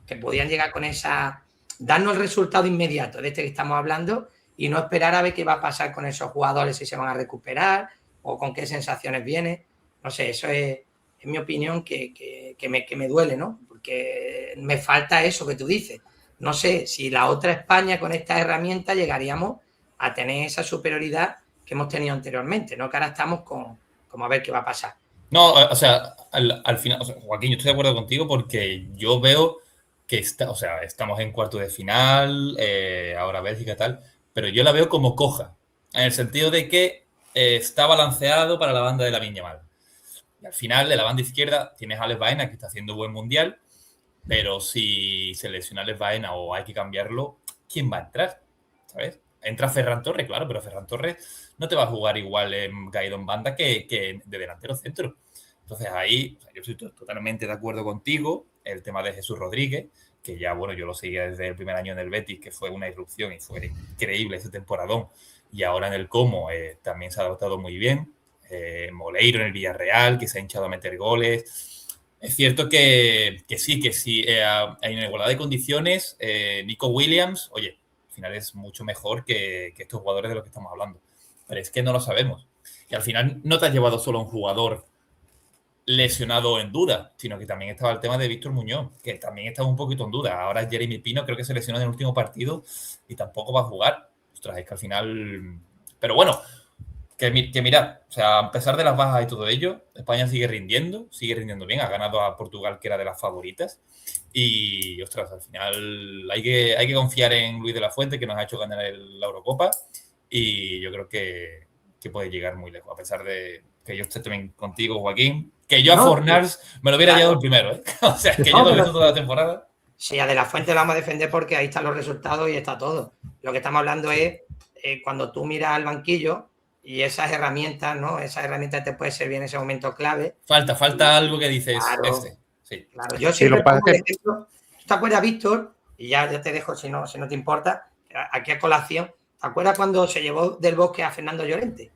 que podían llegar con esa, darnos el resultado inmediato de este que estamos hablando y no esperar a ver qué va a pasar con esos jugadores, si se van a recuperar o con qué sensaciones viene. No sé, eso es mi opinión que me duele, ¿no? Porque me falta eso que tú dices. No sé si la otra España con estas herramientas llegaríamos a tener esa superioridad que hemos tenido anteriormente, ¿no? Que ahora estamos como a ver qué va a pasar. No, o sea, al final, o sea, Joaquín, yo estoy de acuerdo contigo porque yo veo que estamos en cuarto de final, ahora Bélgica y tal, pero yo la veo como coja, en el sentido de que está balanceado para la banda de Lamine Yamal. Y al final, de la banda izquierda, tienes a Alex Baena, que está haciendo buen mundial, pero si se lesiona Alex Baena o hay que cambiarlo, ¿quién va a entrar? ¿Sabes? Entra Ferran Torres, claro, pero Ferran Torres no te va a jugar igual en Gaidon Banda que de delantero centro. Entonces ahí, o sea, yo estoy totalmente de acuerdo contigo. El tema de Jesús Rodríguez, que ya, bueno, yo lo seguía desde el primer año en el Betis, que fue una irrupción y fue increíble ese temporadón. Y ahora en el Como también se ha adaptado muy bien. Moleiro en el Villarreal, que se ha hinchado a meter goles. Es cierto que sí, hay una igualdad de condiciones. Nico Williams, oye, al final es mucho mejor que estos jugadores de los que estamos hablando. Pero es que no lo sabemos. Y al final no te has llevado solo a un jugador lesionado en duda, sino que también estaba el tema de Víctor Muñoz, que también estaba un poquito en duda. Ahora Jeremy Pino creo que se lesionó en el último partido y tampoco va a jugar. Ostras, es que al final... Pero bueno, que mirad, o sea, a pesar de las bajas y todo ello, España sigue rindiendo bien, ha ganado a Portugal, que era de las favoritas, y, ostras, al final hay que confiar en Luis de la Fuente, que nos ha hecho ganar la Eurocopa, y yo creo que puede llegar muy lejos, a pesar de que yo esté también contigo, Joaquín, que yo a Fornals me lo hubiera llevado el primero, ¿eh? O sea, que yo lo he visto toda la temporada. Sí, a De la Fuente lo vamos a defender porque ahí están los resultados y está todo. Lo que estamos hablando es cuando tú miras al banquillo y esas herramientas, ¿no? Esas herramientas te pueden servir en ese momento clave. Falta algo que dices, claro, sí. Claro, yo siempre pongo el ejemplo. ¿Tú te acuerdas, Víctor? Y ya te dejo si no te importa, aquí a colación. ¿Te acuerdas cuando se llevó del Bosque a Fernando Llorente?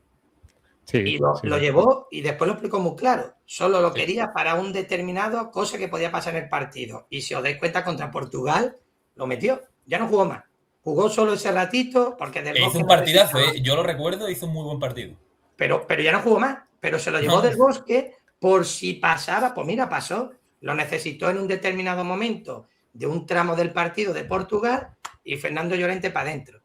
Sí. Y lo llevó y después lo explicó muy claro. Solo lo quería para un determinado cosa que podía pasar en el partido. Y si os dais cuenta, contra Portugal lo metió. Ya no jugó más. Jugó solo ese ratito porque del Bosque... Hizo un partidazo, yo lo recuerdo, hizo un muy buen partido. Pero ya no jugó más. Pero se lo llevó del Bosque por si pasaba. Pues mira, pasó. Lo necesitó en un determinado momento de un tramo del partido de Portugal y Fernando Llorente para adentro.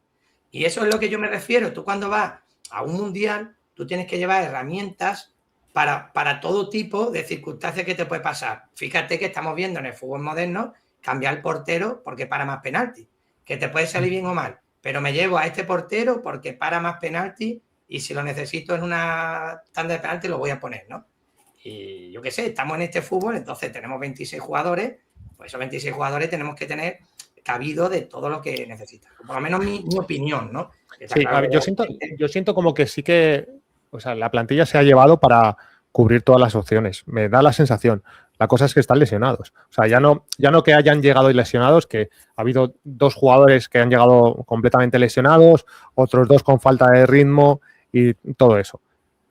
Y eso es lo que yo me refiero. Tú cuando vas a un mundial, tú tienes que llevar herramientas para todo tipo de circunstancias que te puede pasar. Fíjate que estamos viendo en el fútbol moderno cambiar el portero porque para más penalti, que te puede salir bien o mal, pero me llevo a este portero porque para más penalti y si lo necesito en una tanda de penalti lo voy a poner, ¿no? Y yo qué sé, estamos en este fútbol, entonces tenemos 26 jugadores, pues esos 26 jugadores tenemos que tener cabido de todo lo que necesitan. Por lo menos mi opinión, ¿no? Sí, claro, yo siento como que sí que, o sea, la plantilla se ha llevado para cubrir todas las opciones. Me da la sensación. La cosa es que están lesionados. O sea, ya no que hayan llegado lesionados, que ha habido 2 jugadores que han llegado completamente lesionados, otros 2 con falta de ritmo y todo eso.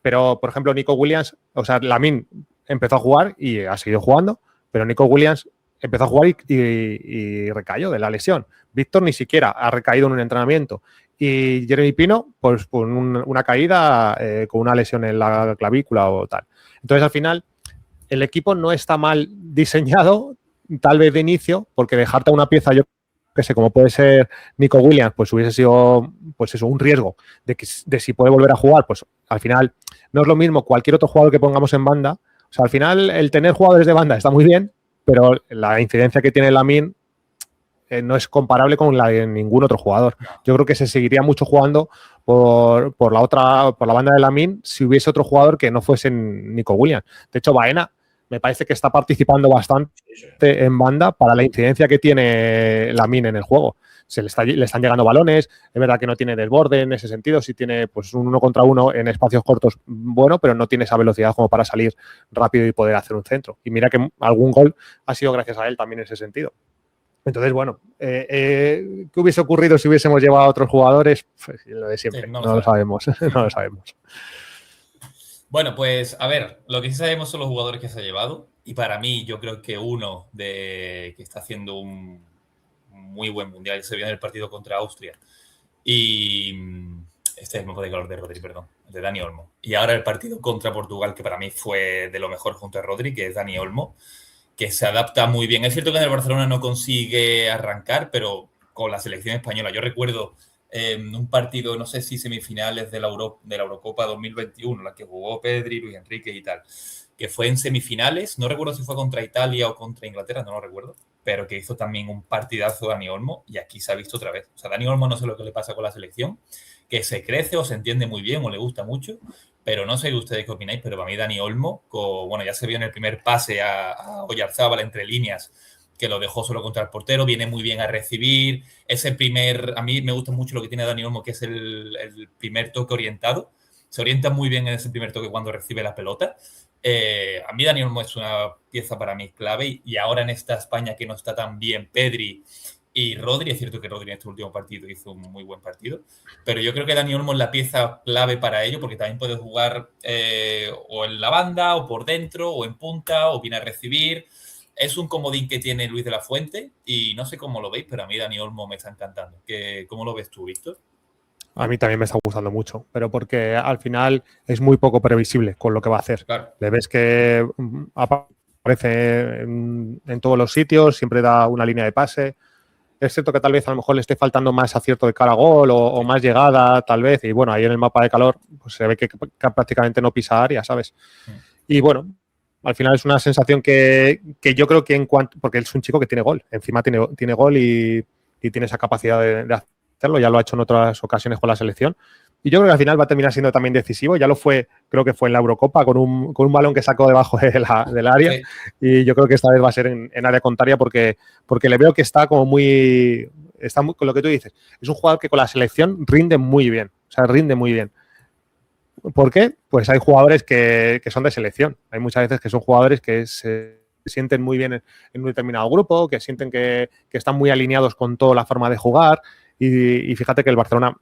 Pero, por ejemplo, Nico Williams, o sea, Lamine empezó a jugar y ha seguido jugando, pero Nico Williams empezó a jugar y recayó de la lesión. Víctor ni siquiera ha recaído en un entrenamiento. Y Jeremy Pino, pues con una caída, con una lesión en la clavícula o tal. Entonces, al final, el equipo no está mal diseñado, tal vez de inicio, porque dejarte a una pieza, yo que sé, como puede ser Nico Williams, pues hubiese sido, pues eso, un riesgo de si puede volver a jugar. Pues al final no es lo mismo cualquier otro jugador que pongamos en banda. O sea, al final el tener jugadores de banda está muy bien, pero la incidencia que tiene Lamine no es comparable con la de ningún otro jugador. Yo creo que se seguiría mucho jugando por la banda de Lamine si hubiese otro jugador que no fuese Nico Williams. De hecho, Baena me parece que está participando bastante en banda para la incidencia que tiene Lamine en el juego. Le están llegando balones, es verdad que no tiene desborde en ese sentido, sí tiene pues un 1 contra 1 en espacios cortos bueno, pero no tiene esa velocidad como para salir rápido y poder hacer un centro. Y mira que algún gol ha sido gracias a él también en ese sentido. Entonces, bueno, ¿qué hubiese ocurrido si hubiésemos llevado a otros jugadores? Pues lo de siempre, no lo sabemos, no lo sabemos. Bueno, pues a ver, lo que sí sabemos son los jugadores que se ha llevado y para mí yo creo que uno que está haciendo un muy buen mundial se vio en el partido contra Austria y este es el modo de calor de Rodri, perdón, de Dani Olmo. Y ahora el partido contra Portugal, que para mí fue de lo mejor junto a Rodri, que es Dani Olmo, que se adapta muy bien. Es cierto que en el Barcelona no consigue arrancar, pero con la selección española. Yo recuerdo un partido, no sé si semifinales de la Eurocopa 2021, la que jugó Pedri, Luis Enrique y tal, que fue en semifinales, no recuerdo si fue contra Italia o contra Inglaterra, no lo recuerdo, pero que hizo también un partidazo Dani Olmo y aquí se ha visto otra vez. O sea, Dani Olmo no sé lo que le pasa con la selección, que se crece o se entiende muy bien o le gusta mucho, pero no sé ustedes qué opináis, pero para mí Dani Olmo, bueno, ya se vio en el primer pase a Oyarzábal entre líneas, que lo dejó solo contra el portero, viene muy bien a recibir, a mí me gusta mucho lo que tiene Dani Olmo, que es el primer toque orientado, se orienta muy bien en ese primer toque cuando recibe la pelota. A mí Dani Olmo es una pieza para mí clave y ahora en esta España que no está tan bien Pedri y Rodri, es cierto que Rodri en este último partido hizo un muy buen partido, pero yo creo que Dani Olmo es la pieza clave para ello porque también puede jugar o en la banda o por dentro o en punta o viene a recibir. Es un comodín que tiene Luis de la Fuente y no sé cómo lo veis, pero a mí Dani Olmo me está encantando. ¿Cómo lo ves tú, Víctor? A mí también me está gustando mucho, pero porque al final es muy poco previsible con lo que va a hacer. Claro. Le ves que aparece en todos los sitios, siempre da una línea de pase. Es cierto que tal vez a lo mejor le esté faltando más acierto de cara a gol o más llegada, tal vez. Y bueno, ahí en el mapa de calor pues se ve que prácticamente no pisa área, ¿sabes? Y bueno, al final es una sensación que yo creo que porque él es un chico que tiene gol. Encima tiene gol y tiene esa capacidad de hacerlo. Ya lo ha hecho en otras ocasiones con la selección. Y yo creo que al final va a terminar siendo también decisivo. Ya lo fue, creo que fue en la Eurocopa, con un balón que sacó debajo del área. Sí. Y yo creo que esta vez va a ser en área contraria porque le veo que está como muy... Está muy, con lo que tú dices. Es un jugador que con la selección rinde muy bien. O sea, rinde muy bien. ¿Por qué? Pues hay jugadores que son de selección. Hay muchas veces que son jugadores que se sienten muy bien en un determinado grupo, que sienten que están muy alineados con toda la forma de jugar. Y fíjate que el Barcelona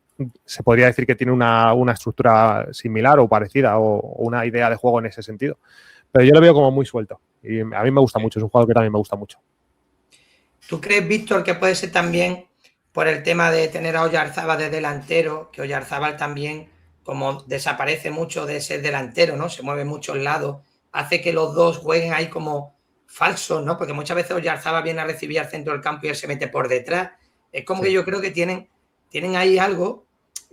se podría decir que tiene una estructura similar o parecida o una idea de juego en ese sentido. Pero yo lo veo como muy suelto y a mí me gusta mucho, es un jugador que también me gusta mucho. ¿Tú crees, Víctor, que puede ser también por el tema de tener a Oyarzábal de delantero, que Oyarzábal también, como desaparece mucho de ser delantero, ¿no? Se mueve mucho al lado, hace que los dos jueguen ahí como falsos, ¿no? Porque muchas veces Oyarzábal viene a recibir al centro del campo y él se mete por detrás. Es como que yo creo que tienen ahí algo,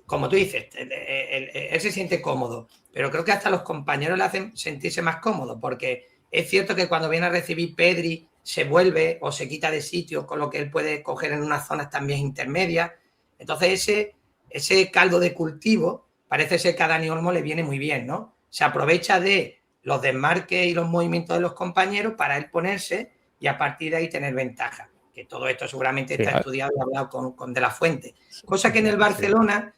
como tú dices, él se siente cómodo, pero creo que hasta los compañeros le hacen sentirse más cómodo, porque es cierto que cuando viene a recibir Pedri se vuelve o se quita de sitio, con lo que él puede coger en unas zonas también intermedias. Entonces ese caldo de cultivo parece ser que a Dani Olmo le viene muy bien, ¿no? Se aprovecha de los desmarques y los movimientos de los compañeros para él ponerse y a partir de ahí tener ventaja. Que todo esto seguramente está estudiado y hablado con De la Fuente. Cosa que en el Barcelona,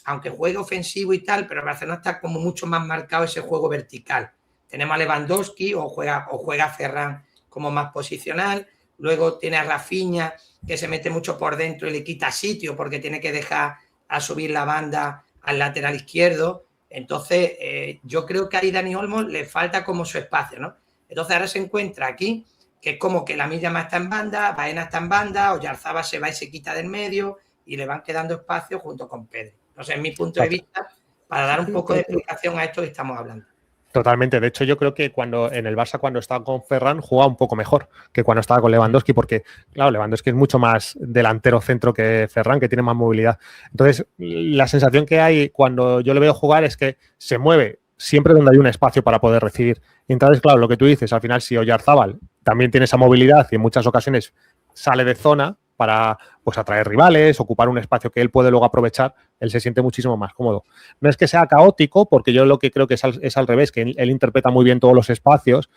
aunque juegue ofensivo y tal, pero el Barcelona está como mucho más marcado ese juego vertical. tenemos a Lewandowski o juega Ferran como más posicional. Luego tiene a Rafinha, que se mete mucho por dentro y le quita sitio porque tiene que dejar a subir la banda al lateral izquierdo. Entonces, yo creo que ahí Dani Olmo le falta como su espacio, ¿no? Entonces, ahora se encuentra aquí, que es como que Lamine Yamal está en banda, Baena está en banda, Oyarzabal se va y se quita del medio y le van quedando espacios junto con Pedri. Entonces, en mi punto de vista, para dar un poco de explicación a esto que estamos hablando. Totalmente. De hecho, yo creo que en el Barça, cuando estaba con Ferran, jugaba un poco mejor que cuando estaba con Lewandowski, porque, claro, Lewandowski es mucho más delantero centro que Ferran, que tiene más movilidad. Entonces, la sensación que hay cuando yo le veo jugar es que se mueve siempre donde hay un espacio para poder recibir. Y entonces, claro, lo que tú dices, al final, si Oyarzabal también tiene esa movilidad y en muchas ocasiones sale de zona para pues atraer rivales, ocupar un espacio que él puede luego aprovechar, él se siente muchísimo más cómodo. No es que sea caótico, porque yo lo que creo que es al revés, que él interpreta muy bien todos los espacios.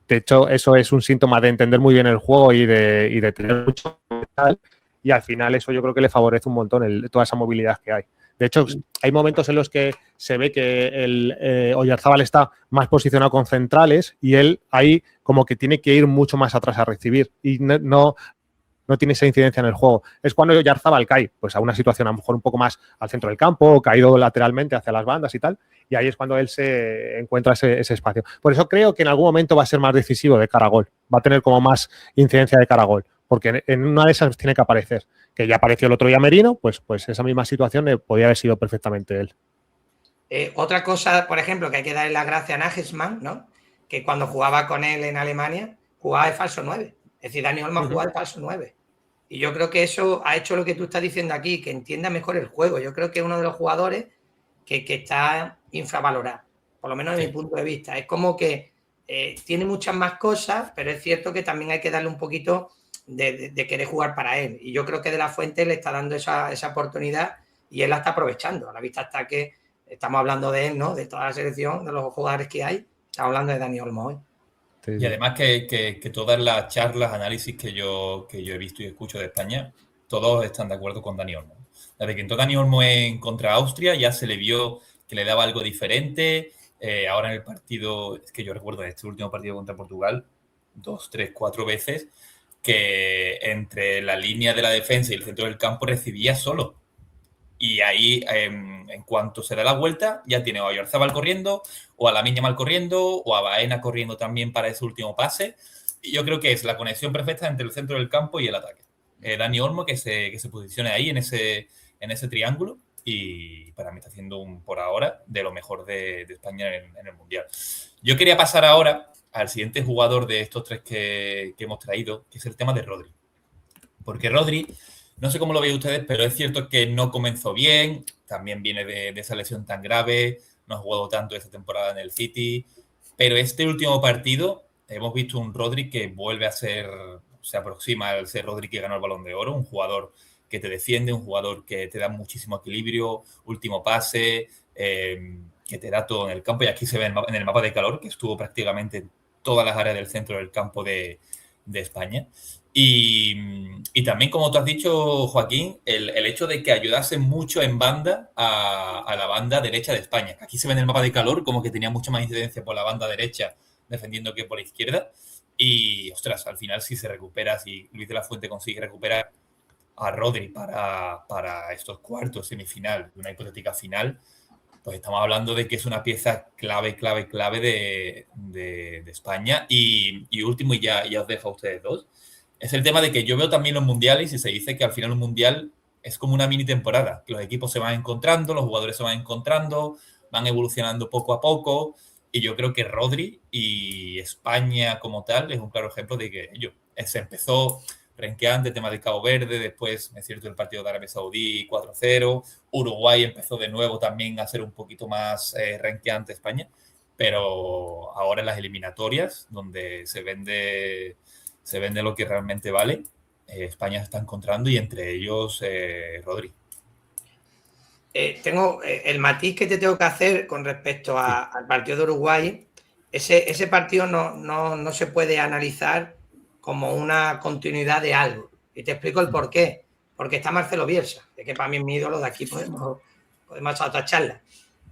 De hecho, eso es un síntoma de entender muy bien el juego y de tener mucho mental, y al final eso yo creo que le favorece un montón toda esa movilidad que hay. De hecho, hay momentos en los que se ve que Oyarzabal está más posicionado con centrales y él ahí como que tiene que ir mucho más atrás a recibir y no tiene esa incidencia en el juego. Es cuando Oyarzabal cae pues a una situación a lo mejor un poco más al centro del campo, caído lateralmente hacia las bandas y tal, y ahí es cuando él se encuentra ese espacio. Por eso creo que en algún momento va a ser más decisivo de cara a gol, va a tener como más incidencia de cara a gol, porque en una de esas tiene que aparecer. Que ya apareció el otro día Merino, pues esa misma situación podía haber sido perfectamente él. Otra cosa, por ejemplo, que hay que darle las gracias a Nagelsmann, ¿no? Que cuando jugaba con él en Alemania, jugaba de falso 9. Es decir, Dani Olmo jugaba de falso 9. Y yo creo que eso ha hecho lo que tú estás diciendo aquí, que entienda mejor el juego. Yo creo que es uno de los jugadores que está infravalorado, por lo menos desde mi punto de vista. Es como que tiene muchas más cosas, pero es cierto que también hay que darle un poquito de querer jugar para él. Y yo creo que De La Fuente le está dando esa oportunidad y él la está aprovechando. A la vista está que estamos hablando de él, ¿no? De toda la selección, de los jugadores que hay. Estamos hablando de Dani Olmo hoy. Sí. Y además que todas las charlas, análisis que yo he visto y escucho de España, todos están de acuerdo con Dani Olmo. Desde que entró Dani Olmo contra Austria ya se le vio que le daba algo diferente. Ahora en el partido, es que yo recuerdo este último partido contra Portugal, 2, 3, 4 veces, que entre la línea de la defensa y el centro del campo recibía solo. Y ahí, en cuanto se da la vuelta, ya tiene a Oyarzabal corriendo, o a Lamine Yamal corriendo, o a Baena corriendo también para ese último pase. Y yo creo que es la conexión perfecta entre el centro del campo y el ataque. Dani Olmo que se posicione ahí en ese triángulo, y para mí está haciendo por ahora de lo mejor de España en el Mundial. Yo quería pasar ahora al siguiente jugador de estos tres que hemos traído, que es el tema de Rodri. Porque Rodri, no sé cómo lo veis ustedes, pero es cierto que no comenzó bien, también viene de esa lesión tan grave, no ha jugado tanto esta temporada en el City, pero este último partido hemos visto un Rodri que vuelve a ser, se aproxima al ser Rodri que ganó el Balón de Oro, un jugador que te defiende, un jugador que te da muchísimo equilibrio, último pase, que te da todo en el campo, y aquí se ve en el mapa de calor, que estuvo prácticamente en todas las áreas del centro del campo de España. Y también, como tú has dicho, Joaquín, el hecho de que ayudase mucho en banda a la banda derecha de España. Aquí se ve en el mapa de calor como que tenía mucha más incidencia por la banda derecha defendiendo que por la izquierda. Y, ostras, al final si se recupera, si Luis de la Fuente consigue recuperar a Rodri para estos cuartos, semifinal, una hipotética final, pues estamos hablando de que es una pieza clave de España. Y último, y ya os dejo a ustedes dos, es el tema de que yo veo también los mundiales y se dice que al final un mundial es como una mini temporada, que los equipos se van encontrando, los jugadores se van encontrando, van evolucionando poco a poco, y yo creo que Rodri y España como tal es un claro ejemplo de que se empezó renqueante, tema de Cabo Verde, después, es cierto, el partido de Arabia Saudí 4-0, Uruguay empezó de nuevo también a ser un poquito más renqueante España, pero ahora en las eliminatorias, donde se vende lo que realmente vale, España se está encontrando, y entre ellos Rodri. Tengo el matiz que te tengo que hacer con respecto al partido de Uruguay. Ese partido no se puede analizar como una continuidad de algo. Y te explico el por qué. Porque está Marcelo Bielsa, que para mí es mi ídolo, de aquí podemos hacer otra charla.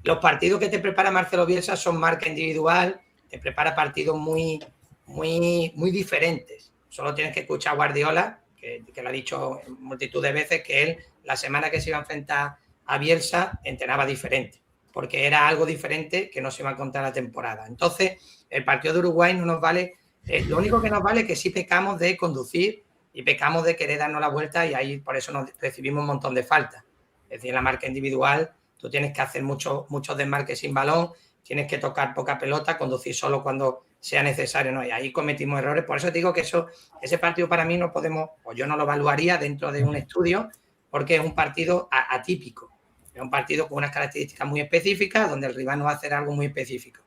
Los partidos que te prepara Marcelo Bielsa son marca individual, te prepara partidos muy, muy, muy diferentes. Solo tienes que escuchar a Guardiola, que lo ha dicho multitud de veces, que él, la semana que se iba a enfrentar a Bielsa, entrenaba diferente, porque era algo diferente que no se iba a contar la temporada. Entonces, el partido de Uruguay no nos vale, lo único que nos vale es que sí pecamos de conducir y pecamos de querer darnos la vuelta, y ahí por eso nos recibimos un montón de faltas. Es decir, en la marca individual tú tienes que hacer muchos desmarques sin balón, tienes que tocar poca pelota, conducir solo cuando sea necesario, ¿no? Y ahí cometimos errores. Por eso te digo que ese partido para mí no podemos, o yo no lo evaluaría dentro de un estudio, porque es un partido atípico. Es un partido con unas características muy específicas, donde el rival no va a hacer algo muy específico.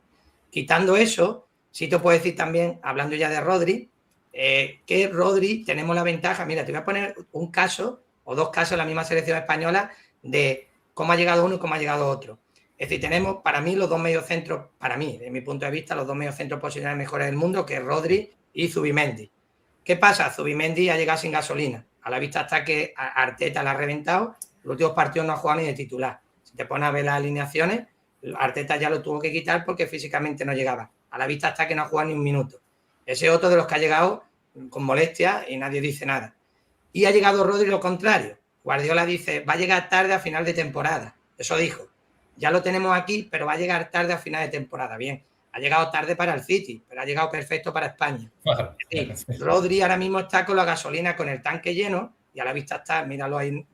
Quitando eso, sí te puedo decir también, hablando ya de Rodri, que Rodri tenemos la ventaja. Mira, te voy a poner un caso o dos casos en la misma selección española de cómo ha llegado uno y cómo ha llegado otro. Es decir, tenemos para mí los dos mediocentros, para mí, desde mi punto de vista, los dos mediocentros posicionales mejores del mundo, que es Rodri y Zubimendi. ¿Qué pasa? Zubimendi ha llegado sin gasolina. A la vista está que Arteta la ha reventado. Los últimos partidos no ha jugado ni de titular. Si te pones a ver las alineaciones, Arteta ya lo tuvo que quitar porque físicamente no llegaba. A la vista está que no ha jugado ni un minuto. Ese es otro de los que ha llegado con molestia y nadie dice nada. Y ha llegado Rodri lo contrario. Guardiola dice, va a llegar tarde a final de temporada. Eso dijo. Ya lo tenemos aquí, pero va a llegar tarde a final de temporada. Bien, ha llegado tarde para el City, pero ha llegado perfecto para España. Es decir, Rodri ahora mismo está con la gasolina, con el tanque lleno, y a la vista está, míralo ahí,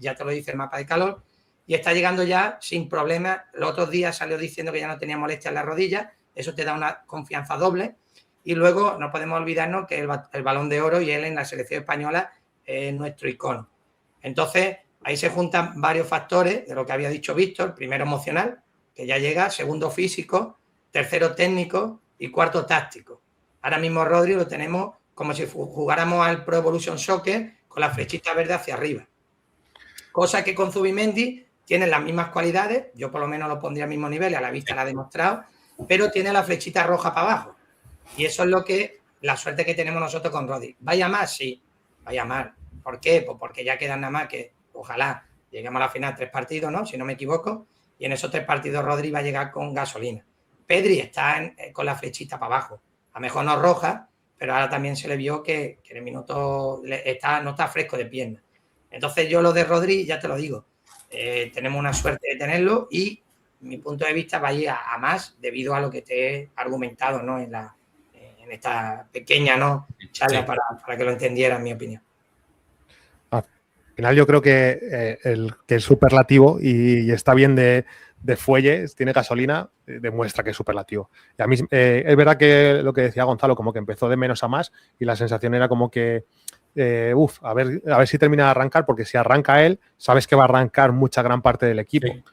ya te lo dice el mapa de calor, y está llegando ya sin problemas. Los otros días salió diciendo que ya no tenía molestia en la rodilla, eso te da una confianza doble. Y luego no podemos olvidarnos que el Balón de Oro y él en la selección española es nuestro icono. Entonces, ahí se juntan varios factores de lo que había dicho Víctor. Primero, emocional, que ya llega. Segundo, físico. Tercero, técnico. Y cuarto, táctico. Ahora mismo Rodri lo tenemos como si jugáramos al Pro Evolution Soccer con la flechita verde hacia arriba. Cosa que con Zubimendi tiene las mismas cualidades. Yo por lo menos lo pondría al mismo nivel y a la vista la ha demostrado. Pero tiene la flechita roja para abajo. Y eso es la suerte que tenemos nosotros con Rodri. ¿Vaya más? Sí, vaya más. ¿Por qué? Pues porque ya quedan nada más que, ojalá, lleguemos a la final 3 partidos, ¿no? Si no me equivoco. Y en esos 3 partidos Rodri va a llegar con gasolina. Pedri está con la flechita para abajo. A lo mejor no roja, pero ahora también se le vio que en el minuto no está fresco de pierna. Entonces yo lo de Rodri, ya te lo digo, tenemos una suerte de tenerlo y mi punto de vista va a ir a más debido a lo que te he argumentado, ¿no? En esta pequeña, ¿no?, charla, sí, para que lo entendiera, en mi opinión. Al final yo creo que el superlativo y está bien de fuelle, tiene gasolina, demuestra que es superlativo. Y a mí es verdad que lo que decía Gonzalo, como que empezó de menos a más y la sensación era como que a ver si termina de arrancar, porque si arranca él, sabes que va a arrancar mucha gran parte del equipo. Sí.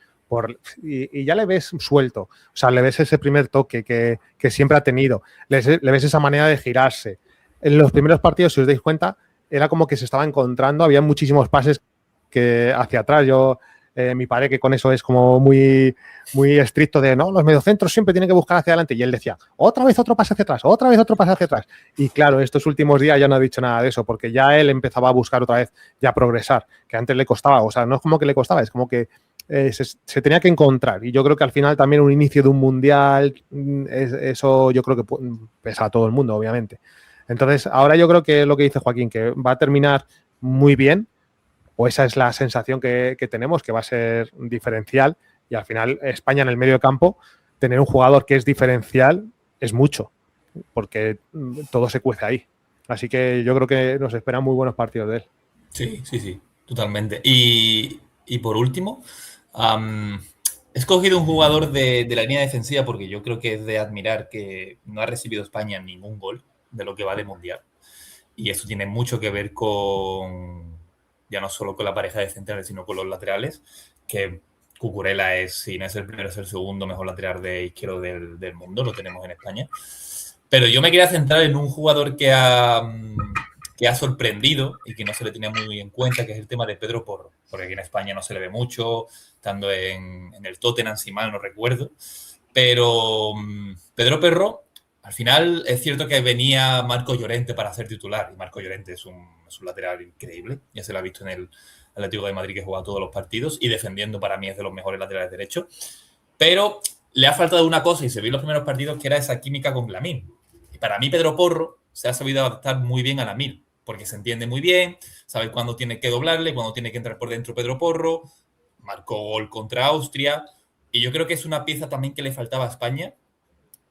Y ya le ves suelto, o sea, le ves ese primer toque que siempre ha tenido, le ves esa manera de girarse. En los primeros partidos, si os dais cuenta, era como que se estaba encontrando, había muchísimos pases que hacia atrás. Mi padre, que con eso es como muy, muy estricto de, no, los mediocentros siempre tienen que buscar hacia adelante, y él decía, otra vez otro pase hacia atrás, otra vez otro pase hacia atrás. Y claro, estos últimos días ya no ha dicho nada de eso, porque ya él empezaba a buscar otra vez, ya progresar, que antes le costaba, o sea, no es como que le costaba, es como que se tenía que encontrar. Y yo creo que al final también un inicio de un mundial, eso yo creo que pesa a todo el mundo, obviamente. Entonces, ahora yo creo que lo que dice Joaquín, que va a terminar muy bien, o esa es la sensación que tenemos, que va a ser diferencial, y al final España en el medio de campo, tener un jugador que es diferencial es mucho, porque todo se cuece ahí. Así que yo creo que nos esperan muy buenos partidos de él. Sí, totalmente. Y por último, he escogido un jugador de la línea defensiva porque yo creo que es de admirar que no ha recibido España ningún gol de lo que va de Mundial. Y eso tiene mucho que ver con, ya no solo con la pareja de centrales, sino con los laterales, que Cucurella si no es el primero, es el segundo mejor lateral de izquierdo del mundo, lo tenemos en España. Pero yo me quería centrar en un jugador que ha sorprendido y que no se le tenía muy en cuenta, que es el tema de Pedro Porro, porque aquí en España no se le ve mucho, estando en el Tottenham, si mal no recuerdo. Pero Pedro Porro, al final es cierto que venía Marco Llorente para ser titular, y Marco Llorente es un lateral increíble, ya se lo ha visto en el Atlético de Madrid, que juega todos los partidos, y defendiendo para mí es de los mejores laterales derechos. Pero le ha faltado una cosa, y se vio en los primeros partidos, que era esa química con Lamine. Y para mí, Pedro Porro se ha sabido adaptar muy bien a Lamine, porque se entiende muy bien, sabe cuándo tiene que doblarle, cuándo tiene que entrar por dentro Pedro Porro, marcó gol contra Austria, y yo creo que es una pieza también que le faltaba a España,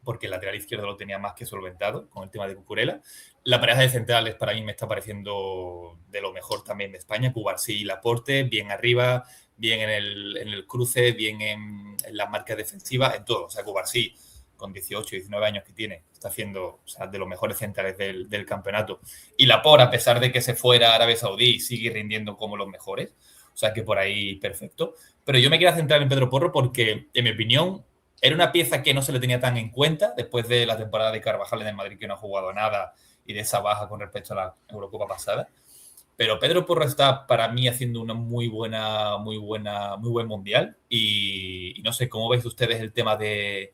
porque el lateral izquierdo lo tenía más que solventado con el tema de Cucurella. La pareja de centrales para mí me está pareciendo de lo mejor también de España. Cubarsí y Laporte, bien arriba, bien en el cruce, bien en las marcas defensivas, en todo. O sea, Cubarsí, con 18, 19 años que tiene, está haciendo, o sea, de los mejores centrales del campeonato. Y Laporte, a pesar de que se fuera a Arabia Saudí, sigue rindiendo como los mejores. O sea, que por ahí perfecto. Pero yo me quiero centrar en Pedro Porro porque, en mi opinión, era una pieza que no se le tenía tan en cuenta después de la temporada de Carvajal en el Madrid, que no ha jugado nada, y de esa baja con respecto a la Eurocopa pasada. Pero Pedro Porro está, para mí, haciendo una muy buen mundial. Y no sé, ¿cómo veis ustedes el tema de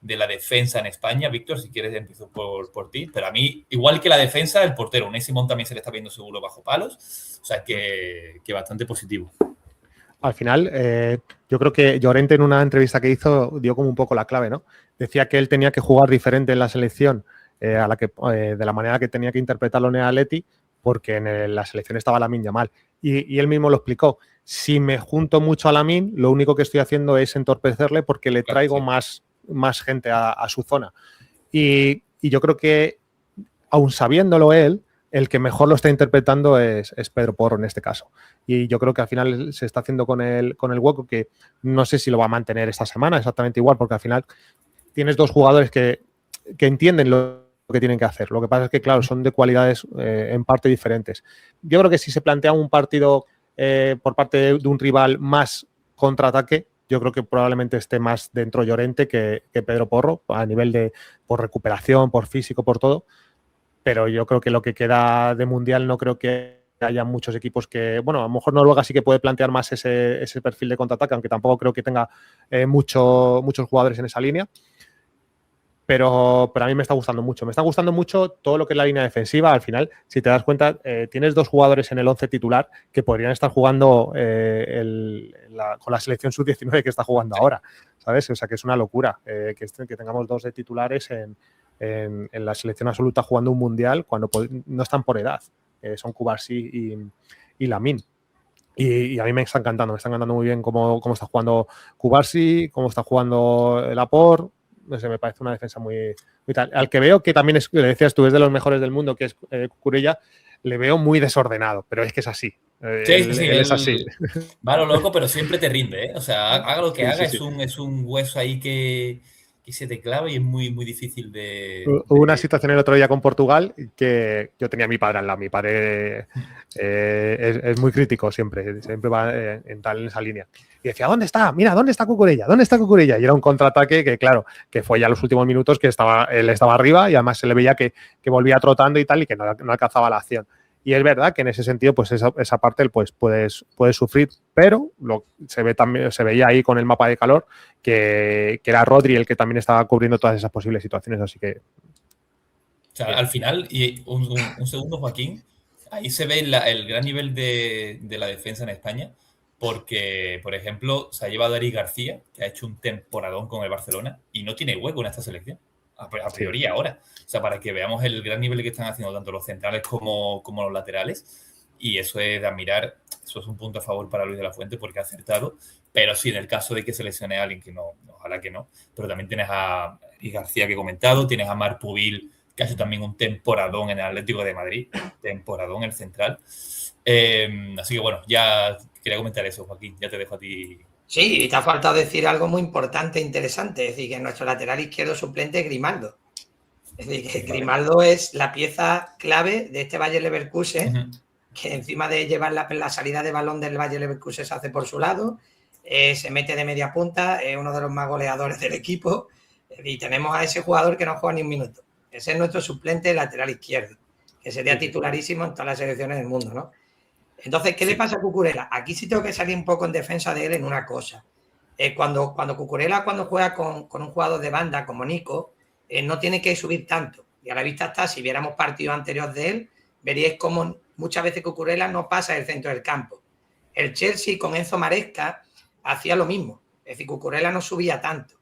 la defensa en España? Víctor, si quieres empiezo por ti. Pero a mí, igual que la defensa, el portero, Unai Simón también se le está viendo seguro bajo palos. O sea, que bastante positivo. Al final, yo creo que Llorente en una entrevista que hizo dio como un poco la clave, ¿no? Decía que él tenía que jugar diferente en la selección de la manera que tenía que interpretarlo en el Atleti, porque en la selección estaba Lamine Yamal. Y él mismo lo explicó. Si me junto mucho a Lamine, lo único que estoy haciendo es entorpecerle porque le traigo más gente a su zona. Y yo creo que, aun sabiéndolo él, el que mejor lo está interpretando es Pedro Porro en este caso. Y yo creo que al final se está haciendo con el hueco, que no sé si lo va a mantener esta semana exactamente igual, porque al final tienes dos jugadores que entienden lo que tienen que hacer. Lo que pasa es que, claro, son de cualidades en parte diferentes. Yo creo que si se plantea un partido por parte de un rival más contraataque, yo creo que probablemente esté más dentro Llorente que Pedro Porro, a nivel por recuperación, por físico, por todo. Pero yo creo que lo que queda de Mundial no creo que haya muchos equipos que, bueno, a lo mejor Noruega sí que puede plantear más ese perfil de contraataque, aunque tampoco creo que tenga muchos jugadores en esa línea. Pero a mí me está gustando mucho. Me está gustando mucho todo lo que es la línea defensiva. Al final, si te das cuenta, tienes dos jugadores en el 11 titular que podrían estar jugando con la selección sub-19 que está jugando ahora, ¿sabes? O sea, que es una locura que tengamos dos de titulares en la selección absoluta jugando un mundial cuando no están por edad. Son Cubarsí y Lamine. Y a mí me está encantando muy bien cómo está jugando Cubarsí, cómo está jugando Laporte. No sé, me parece una defensa muy tal. Al que veo que también le decías tú, es de los mejores del mundo, que es Cucurella, le veo muy desordenado, pero es que es así. Sí, él es así. Va lo loco, pero siempre te rinde, ¿eh? O sea, haga lo que haga, sí. Es un hueso ahí que se te clava y es muy, muy difícil Hubo una situación el otro día con Portugal que yo tenía a mi padre al lado. Mi padre es muy crítico siempre va en esa línea. Y decía, ¿dónde está? Mira, ¿dónde está Cucurella? ¿Dónde está Cucurella? Y era un contraataque que, claro, que fue ya los últimos minutos que él estaba arriba y además se le veía que volvía trotando y tal y que no alcanzaba la acción. Y es verdad que en ese sentido, pues esa parte él pues puedes sufrir, pero se veía ahí con el mapa de calor que era Rodri el que también estaba cubriendo todas esas posibles situaciones, así que... O sea, al final, y un segundo, Joaquín, ahí se ve el gran nivel de la defensa en España, porque, por ejemplo, se ha llevado a Eric García, que ha hecho un temporadón con el Barcelona, y no tiene hueco en esta selección, a priori ahora. O sea, para que veamos el gran nivel que están haciendo tanto los centrales como los laterales, y eso es de admirar, eso es un punto a favor para Luis de la Fuente porque ha acertado, pero sí, en el caso de que se lesione a alguien, que no, ojalá que no, pero también tienes a Eric García que he comentado, tienes a Marc Pubil, que ha hecho también un temporadón en el Atlético de Madrid, temporadón el central. Así que bueno, ya quería comentar eso, Joaquín, ya te dejo a ti. Sí, y te ha faltado decir algo muy importante e interesante, es decir, que nuestro lateral izquierdo suplente es Grimaldo. Es decir, que Grimaldo es la pieza clave de este Bayer Leverkusen, que encima de llevar la salida de balón del Bayer Leverkusen se hace por su lado, se mete de media punta, es uno de los más goleadores del equipo, y tenemos a ese jugador que no juega ni un minuto. Ese es nuestro suplente lateral izquierdo, que sería titularísimo en todas las selecciones del mundo, ¿no? Entonces, ¿qué le pasa a Cucurella? Aquí sí tengo que salir un poco en defensa de él en una cosa. Cuando Cucurella juega con un jugador de banda como Nico, no tiene que subir tanto. Y a la vista está, si viéramos partidos anteriores de él, veríais cómo muchas veces Cucurella no pasa el centro del campo. El Chelsea con Enzo Maresca hacía lo mismo. Es decir, Cucurella no subía tanto.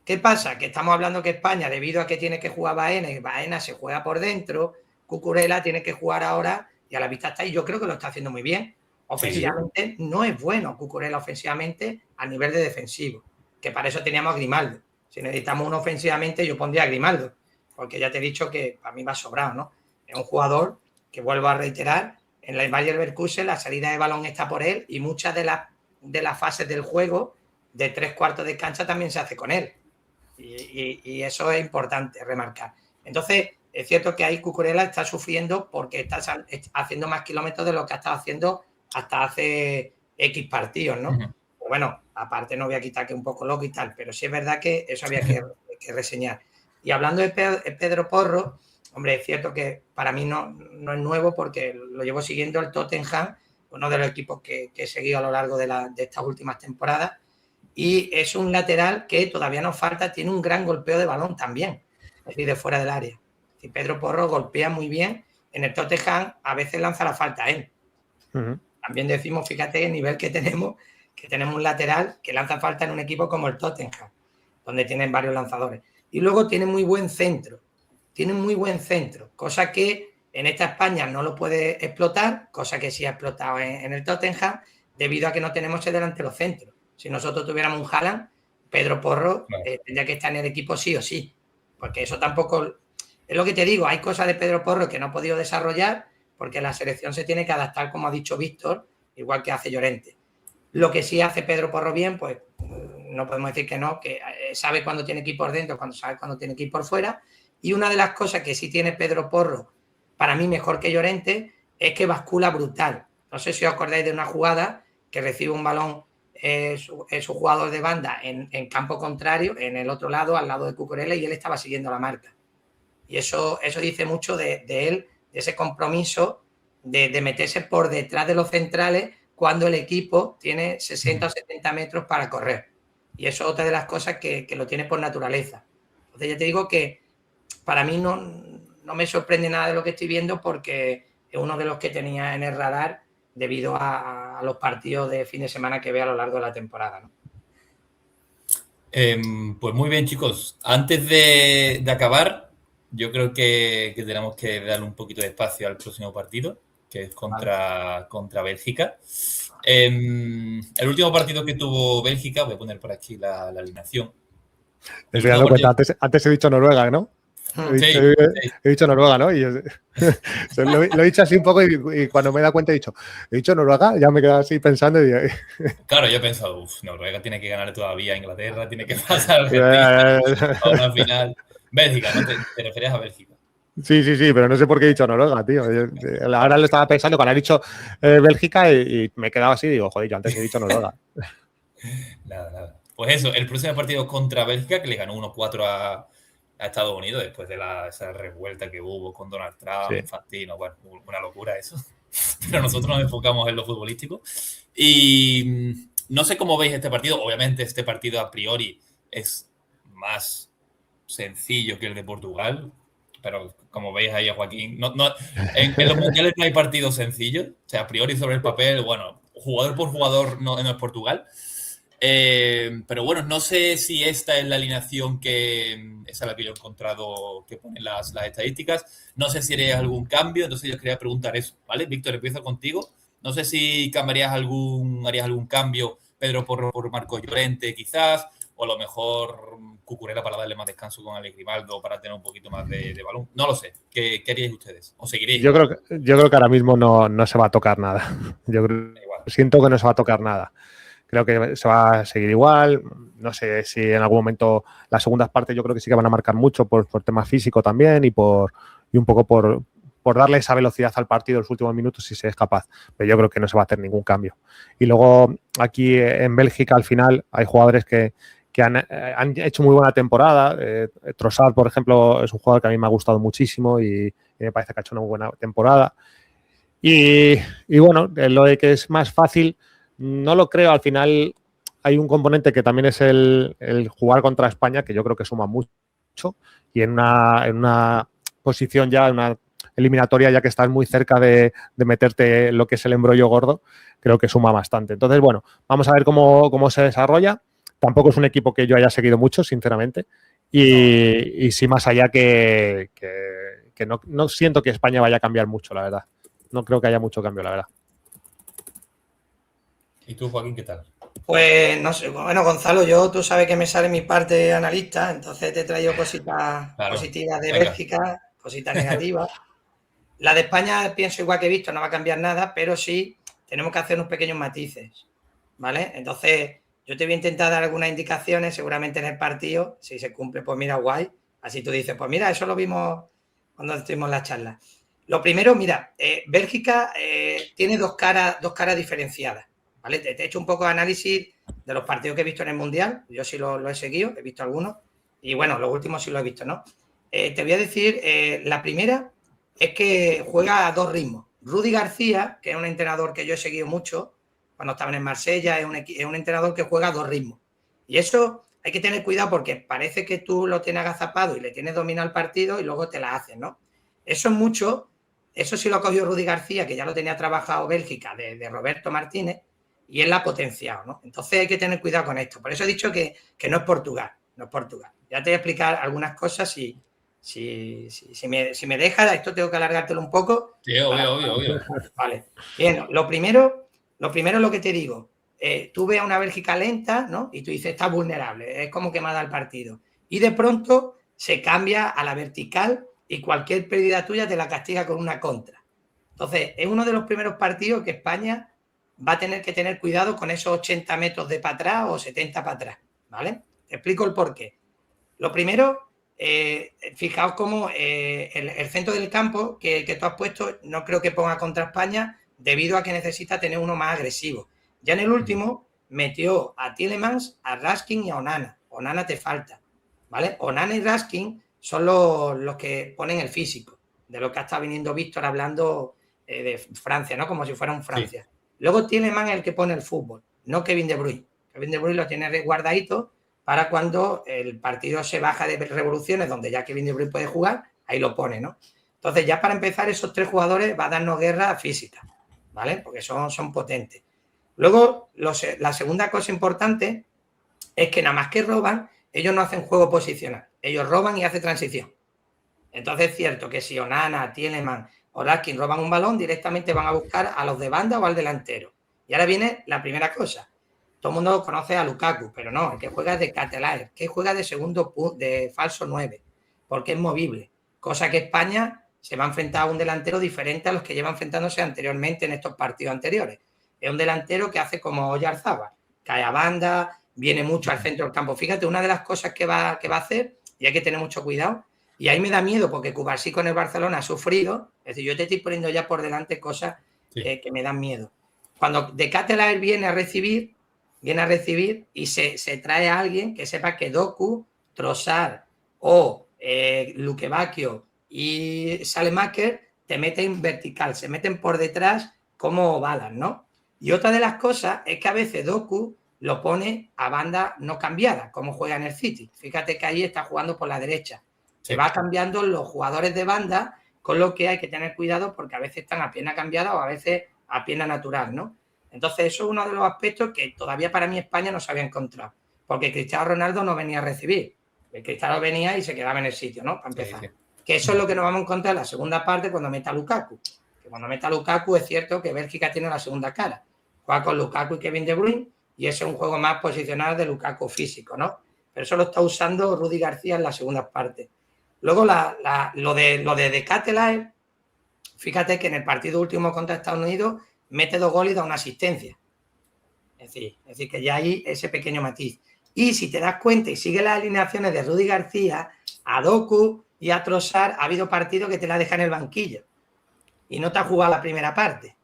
¿Qué pasa? Que estamos hablando que España, debido a que tiene que jugar Baena y Baena se juega por dentro, Cucurella tiene que jugar ahora y a la vista está ahí. Yo creo que lo está haciendo muy bien. Ofensivamente no es bueno Cucurella ofensivamente a nivel de defensivo, que para eso teníamos a Grimaldo. Si necesitamos uno ofensivamente, yo pondría a Grimaldo, porque ya te he dicho que para mí va sobrado, ¿no? Es un jugador que, vuelvo a reiterar, en el Bayer Leverkusen la salida de balón está por él y muchas de las fases del juego de 3/4 de cancha también se hace con él. Y eso es importante remarcar. Entonces, es cierto que ahí Cucurella está sufriendo porque está haciendo más kilómetros de lo que ha estado haciendo hasta hace X partidos, ¿no? Uh-huh. Bueno, aparte no voy a quitar que es un poco loco y tal, pero sí es verdad que eso había que reseñar. Y hablando de Pedro Porro, hombre, es cierto que para mí no es nuevo porque lo llevo siguiendo el Tottenham, uno de los equipos que he seguido a lo largo de estas últimas temporadas. Y es un lateral que todavía nos falta, tiene un gran golpeo de balón también, es decir, de fuera del área. Si Pedro Porro golpea muy bien, en el Tottenham a veces lanza la falta a él. Uh-huh. También decimos, fíjate el nivel que tenemos un lateral que lanza falta en un equipo como el Tottenham, donde tienen varios lanzadores. Y luego tiene muy buen centro, cosa que en esta España no lo puede explotar, cosa que sí ha explotado en el Tottenham, debido a que no tenemos el delantero centro. Si nosotros tuviéramos un Haaland, Pedro Porro tendría que estar en el equipo sí o sí, porque eso tampoco... Es lo que te digo, hay cosas de Pedro Porro que no ha podido desarrollar porque la selección se tiene que adaptar, como ha dicho Víctor, igual que hace Llorente. Lo que sí hace Pedro Porro bien, pues no podemos decir que no, que sabe cuándo tiene que ir por dentro, sabe cuándo tiene que ir por fuera. Y una de las cosas que sí tiene Pedro Porro, para mí mejor que Llorente, es que bascula brutal. No sé si os acordáis de una jugada que recibe un balón su jugador de banda en campo contrario, en el otro lado, al lado de Cucurella, y él estaba siguiendo la marca. Y eso dice mucho de él, de ese compromiso de meterse por detrás de los centrales cuando el equipo tiene 60 o 70 metros para correr. Y eso es otra de las cosas que lo tiene por naturaleza. Entonces ya te digo que para mí no me sorprende nada de lo que estoy viendo porque es uno de los que tenía en el radar debido a los partidos de fin de semana que veo a lo largo de la temporada, ¿no? Pues muy bien, chicos. Antes de acabar, yo creo que tenemos que darle un poquito de espacio al próximo partido, que es contra Bélgica. El último partido que tuvo Bélgica, voy a poner por aquí la alineación. Te estoy dando cuenta, antes he dicho Noruega, ¿no? He dicho Noruega, ¿no? Y lo he dicho así un poco y cuando me he dado cuenta he dicho Noruega, ya me he quedado así pensando. Claro, yo he pensado, Noruega tiene que ganar todavía a Inglaterra, tiene que pasar a una final. Bélgica, ¿no? ¿Te referías a Bélgica? Sí, pero no sé por qué he dicho Noruega, tío. Ahora lo estaba pensando cuando he dicho Bélgica y me he quedado así y digo, joder, yo antes he dicho Noruega. Nada. Pues eso, el próximo partido contra Bélgica, que le ganó 1-4 a Estados Unidos después de esa revuelta que hubo con Donald Trump, Infantino, bueno, una locura eso. Pero nosotros nos enfocamos en lo futbolístico. Y no sé cómo veis este partido. Obviamente este partido a priori es más sencillo que el de Portugal, pero como veis ahí a Joaquín, en los mundiales no hay partidos sencillos. O sea, a priori sobre el papel, bueno, jugador por jugador no es Portugal. Pero bueno, no sé si esta es la alineación esa es la que yo he encontrado que ponen las estadísticas. No sé si harías algún cambio, entonces yo quería preguntar eso, ¿vale? Víctor, empiezo contigo. No sé si harías algún cambio, Pedro por Marcos Llorente quizás, o a lo mejor Cucurella para darle más descanso con Alex Grimaldo para tener un poquito más de balón. No lo sé. ¿Qué haríais ustedes? ¿O seguiréis? Yo creo que ahora mismo no se va a tocar nada. Siento que no se va a tocar nada. Creo que se va a seguir igual. No sé si en algún momento las segundas partes yo creo que sí que van a marcar mucho por tema físico también y un poco por darle esa velocidad al partido en los últimos minutos si se es capaz. Pero yo creo que no se va a hacer ningún cambio. Y luego aquí en Bélgica al final hay jugadores que han hecho muy buena temporada. Trossard, por ejemplo, es un jugador que a mí me ha gustado muchísimo y me parece que ha hecho una buena temporada. Y bueno, lo de que es más fácil, no lo creo. Al final hay un componente que también es el jugar contra España, que yo creo que suma mucho. Y en una posición ya, en una eliminatoria, ya que estás muy cerca de meterte lo que es el embrollo gordo, creo que suma bastante. Entonces, bueno, vamos a ver cómo se desarrolla. tampoco es un equipo que yo haya seguido mucho, sinceramente. Y sí, más allá que no siento que España vaya a cambiar mucho, la verdad. No creo que haya mucho cambio, la verdad. ¿Y tú, Joaquín, qué tal? Pues no sé, bueno, Gonzalo, tú sabes que me sale mi parte analista, entonces te he traído cositas Claro. positivas de Venga. Bélgica, cositas negativas. La de España, pienso igual que he visto, no va a cambiar nada, pero sí tenemos que hacer unos pequeños matices, ¿vale? Entonces, yo te voy a intentar dar algunas indicaciones, seguramente en el partido, si se cumple, pues mira, guay. Así tú dices, pues mira, eso lo vimos cuando estuvimos en la charla. Lo primero, mira, Bélgica tiene dos caras diferenciadas, ¿vale? Te he hecho un poco de análisis de los partidos que he visto en el Mundial, yo sí lo he seguido, he visto algunos, y bueno, los últimos sí lo he visto, ¿no? Te voy a decir, la primera es que juega a dos ritmos. Rudi García, que es un entrenador que yo he seguido mucho, cuando estaban en Marsella, es un entrenador que juega a dos ritmos. Y eso hay que tener cuidado porque parece que tú lo tienes agazapado y le tienes dominado el partido y luego te la haces, ¿no? Eso es mucho, eso sí lo ha cogido Rudi García, que ya lo tenía trabajado Bélgica, de Roberto Martínez, y él la ha potenciado, ¿no? Entonces hay que tener cuidado con esto. Por eso he dicho que no es Portugal, no es Portugal. Ya te voy a explicar algunas cosas si me dejas, esto tengo que alargártelo un poco. Sí, obvio. Vale. Bien, lo primero es lo que te digo. Tú ves a una Bélgica lenta, ¿no? Y tú dices, está vulnerable, es como que me ha dado el partido. Y de pronto se cambia a la vertical y cualquier pérdida tuya te la castiga con una contra. Entonces, es uno de los primeros partidos que España va a tener que tener cuidado con esos 80 metros de para atrás o 70 para atrás, ¿vale? Te explico el porqué. Lo primero, fijaos cómo el centro del campo que tú has puesto no creo que ponga contra España debido a que necesita tener uno más agresivo. Ya en el último metió a Tielemans, a Raskin y a Onana. Onana te falta, ¿vale? Onana y Raskin son los que ponen el físico, de lo que ha estado viniendo Víctor hablando de Francia, ¿no? Como si fuera un Francia. Sí. Luego Tielemans es el que pone el fútbol, no Kevin De Bruyne. Kevin De Bruyne lo tiene resguardadito para cuando el partido se baja de revoluciones, donde ya Kevin De Bruyne puede jugar, ahí lo pone, ¿no? Entonces, ya para empezar, esos tres jugadores va a darnos guerra física, ¿vale? Porque son potentes. Luego, la segunda cosa importante es que nada más que roban, ellos no hacen juego posicional. Ellos roban y hacen transición. Entonces, es cierto que si Onana, Tielemans o Raskin roban un balón, directamente van a buscar a los de banda o al delantero. Y ahora viene la primera cosa. Todo el mundo conoce a Lukaku, pero no, el que juega es de Catelaer, que juega de de falso 9, porque es movible. Cosa que España se va a enfrentar a un delantero diferente a los que lleva enfrentándose anteriormente en estos partidos anteriores. Es un delantero que hace como Oyarzabal, cae a banda, viene mucho al centro del campo. Fíjate, una de las cosas que va a hacer, y hay que tener mucho cuidado, y ahí me da miedo porque Cubarsí con el Barcelona ha sufrido, es decir, yo te estoy poniendo ya por delante cosas que me dan miedo. Cuando de Catelaer viene a recibir y se trae a alguien que sepa que Doku, Trossard o Luque Bacchio y Salemaker te meten vertical, se meten por detrás como balas, ¿no? Y otra de las cosas es que a veces Doku lo pone a banda no cambiada, como juega en el City. Fíjate que ahí está jugando por la derecha. Se va cambiando los jugadores de banda, con lo que hay que tener cuidado porque a veces están a pierna cambiada o a veces a pierna natural, ¿no? Entonces, eso es uno de los aspectos que todavía para mí España no se había encontrado, porque Cristiano Ronaldo no venía a recibir. El Cristiano venía y se quedaba en el sitio, ¿no? Para empezar. Sí. Que eso es lo que nos vamos a encontrar en la segunda parte cuando meta Lukaku. Que cuando meta Lukaku es cierto que Bélgica tiene la segunda cara. Juega con Lukaku y Kevin De Bruyne y ese es un juego más posicional de Lukaku físico, ¿no? Pero eso lo está usando Rudi García en la segunda parte. Luego, lo de Catelaer, fíjate que en el partido último contra Estados Unidos mete 2 goles y da una asistencia. Es decir, que ya hay ese pequeño matiz. Y si te das cuenta y sigues las alineaciones de Rudi García, a Doku y a Trossard, ha habido partidos que te la dejan en el banquillo y no te ha jugado la primera parte.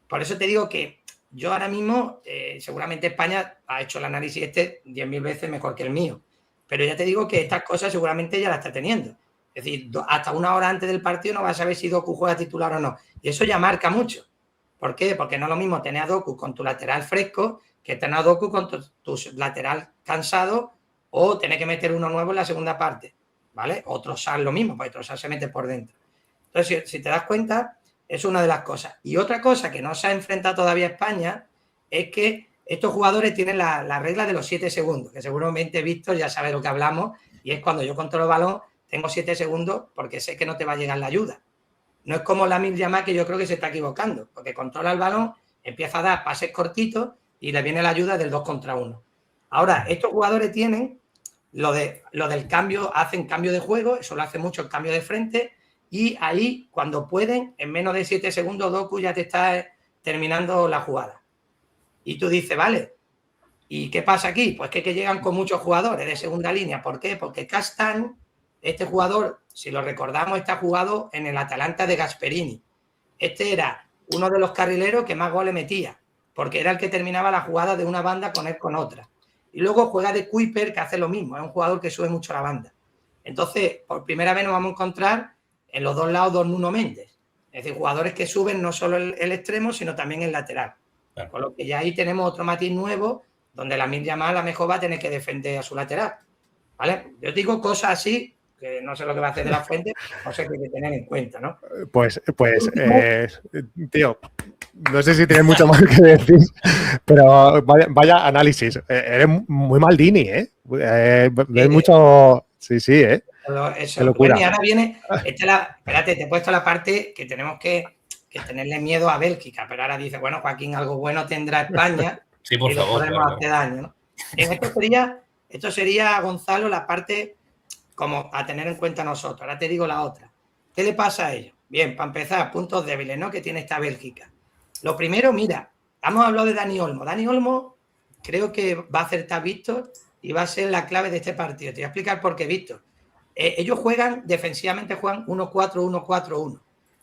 Por eso te digo que yo ahora mismo, seguramente España ha hecho el análisis 10.000 veces mejor que el mío. Pero ya te digo que estas cosas seguramente ya las está teniendo. Es decir, hasta una hora antes del partido no vas a saber si Doku juega titular o no. Y eso ya marca mucho. ¿Por qué? Porque no es lo mismo tener a Doku con tu lateral fresco que tener a Doku con tu lateral cansado o tener que meter uno nuevo en la segunda parte, ¿vale? O Trossard lo mismo, porque Trossard se mete por dentro. Entonces, si te das cuenta, es una de las cosas. Y otra cosa que no se ha enfrentado todavía España es que estos jugadores tienen la regla de los 7 segundos, que seguramente Víctor ya sabe de lo que hablamos, y es cuando yo controlo el balón, tengo 7 segundos porque sé que no te va a llegar la ayuda. No es como Lamine Yamal, que yo creo que se está equivocando, porque controla el balón, empieza a dar pases cortitos y le viene la ayuda del 2 contra 1. Ahora, estos jugadores tienen lo del cambio, hacen cambio de juego, eso lo hace mucho el cambio de frente, y ahí, cuando pueden, en menos de 7 segundos, Doku ya te está terminando la jugada. Y tú dices, vale, ¿y qué pasa aquí? Pues que llegan con muchos jugadores de segunda línea. ¿Por qué? Porque Castan, este jugador, si lo recordamos, está jugado en el Atalanta de Gasperini. Este era uno de los carrileros que más goles metía, porque era el que terminaba la jugada de una banda con él con otra. Y luego juega de Kuiper, que hace lo mismo, es un jugador que sube mucho a la banda. Entonces, por primera vez nos vamos a encontrar en los dos lados dos Nuno Méndez. Es decir, jugadores que suben no solo el extremo, sino también el lateral. Claro. Con lo que ya ahí tenemos otro matiz nuevo, donde Lamine Yamal a lo mejor va a tener que defender a su lateral. ¿Vale? Yo digo cosas así, que no sé lo que va a hacer de la Fuente, no sé qué hay que tener en cuenta, ¿no? Pues tío, no sé si tienes mucho más que decir, pero vaya análisis. Eres muy Maldini, ¿eh? Ves mucho... Sí, ¿eh? Eso, bueno, y ahora viene... espérate, te he puesto la parte que tenemos que tenerle miedo a Bélgica, pero ahora dice, bueno, Joaquín, algo bueno tendrá España sí, por y favor, podemos hacer daño, ¿no? Esto sería, Gonzalo, la parte como a tener en cuenta nosotros. Ahora te digo la otra. ¿Qué le pasa a ellos? Bien, para empezar, puntos débiles, ¿no? Que tiene esta Bélgica. Lo primero, mira, hemos hablado de Dani Olmo. Dani Olmo creo que va a acertar Víctor y va a ser la clave de este partido. Te voy a explicar por qué, Víctor. Ellos juegan, defensivamente juegan 1-4, 1-4-1.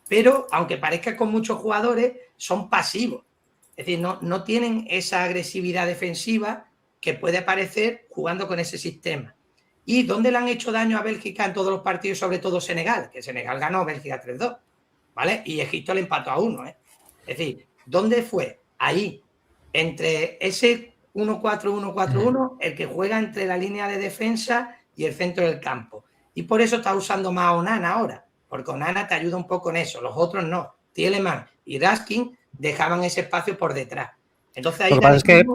Pero, aunque parezca con muchos jugadores, son pasivos. Es decir, no tienen esa agresividad defensiva que puede aparecer jugando con ese sistema. ¿Y dónde le han hecho daño a Bélgica en todos los partidos, sobre todo Senegal? Que Senegal ganó a Bélgica 3-2, ¿vale? Y Egipto le empató a 1, ¿eh? Es decir, ¿dónde fue? Ahí, entre ese 1-4, 1-4-1, el que juega entre la línea de defensa y el centro del campo. Y por eso está usando más a Onana ahora, porque Onana te ayuda un poco en eso, los otros no. Tielemans y Raskin dejaban ese espacio por detrás. Entonces, ahí lo que pasa es que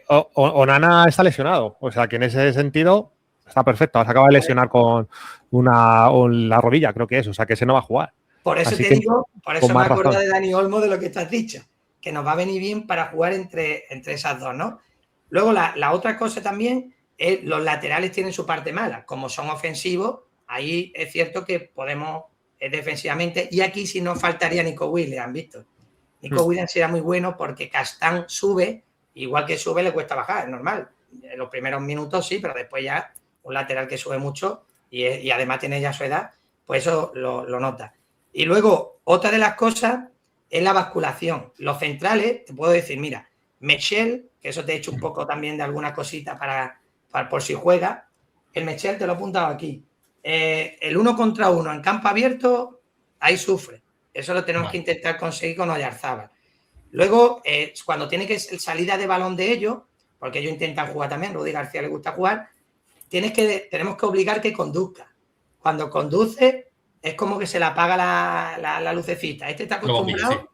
Onana está lesionado, o sea que en ese sentido está perfecto. Se acaba de lesionar con la rodilla, creo que es, o sea que ese no va a jugar. Por eso te digo, por eso me acuerdo de Dani Olmo de lo que tú has dicho, que nos va a venir bien para jugar entre esas dos, ¿no? Luego la otra cosa también es los laterales tienen su parte mala, como son ofensivos, ahí es cierto que podemos defensivamente, y aquí sí nos faltaría Nico Williams, ¿visto? Nico Williams será muy bueno porque Castan sube, igual que sube le cuesta bajar, es normal. En los primeros minutos sí, pero después ya un lateral que sube mucho y además tiene ya su edad, pues eso lo nota. Y luego, otra de las cosas es la basculación. Los centrales, te puedo decir, mira, Mechel, que eso te he hecho un poco también de alguna cosita para por si juega, el Mechel te lo he apuntado aquí. El 1 contra 1 en campo abierto, ahí sufre. Eso lo tenemos que intentar conseguir con Oyarzábal. Luego, cuando tiene que ser salida de balón de ellos, porque ellos intentan jugar también, Rudy García le gusta jugar, tenemos que obligar que conduzca. Cuando conduce, es como que se le apaga la lucecita. Este está acostumbrado,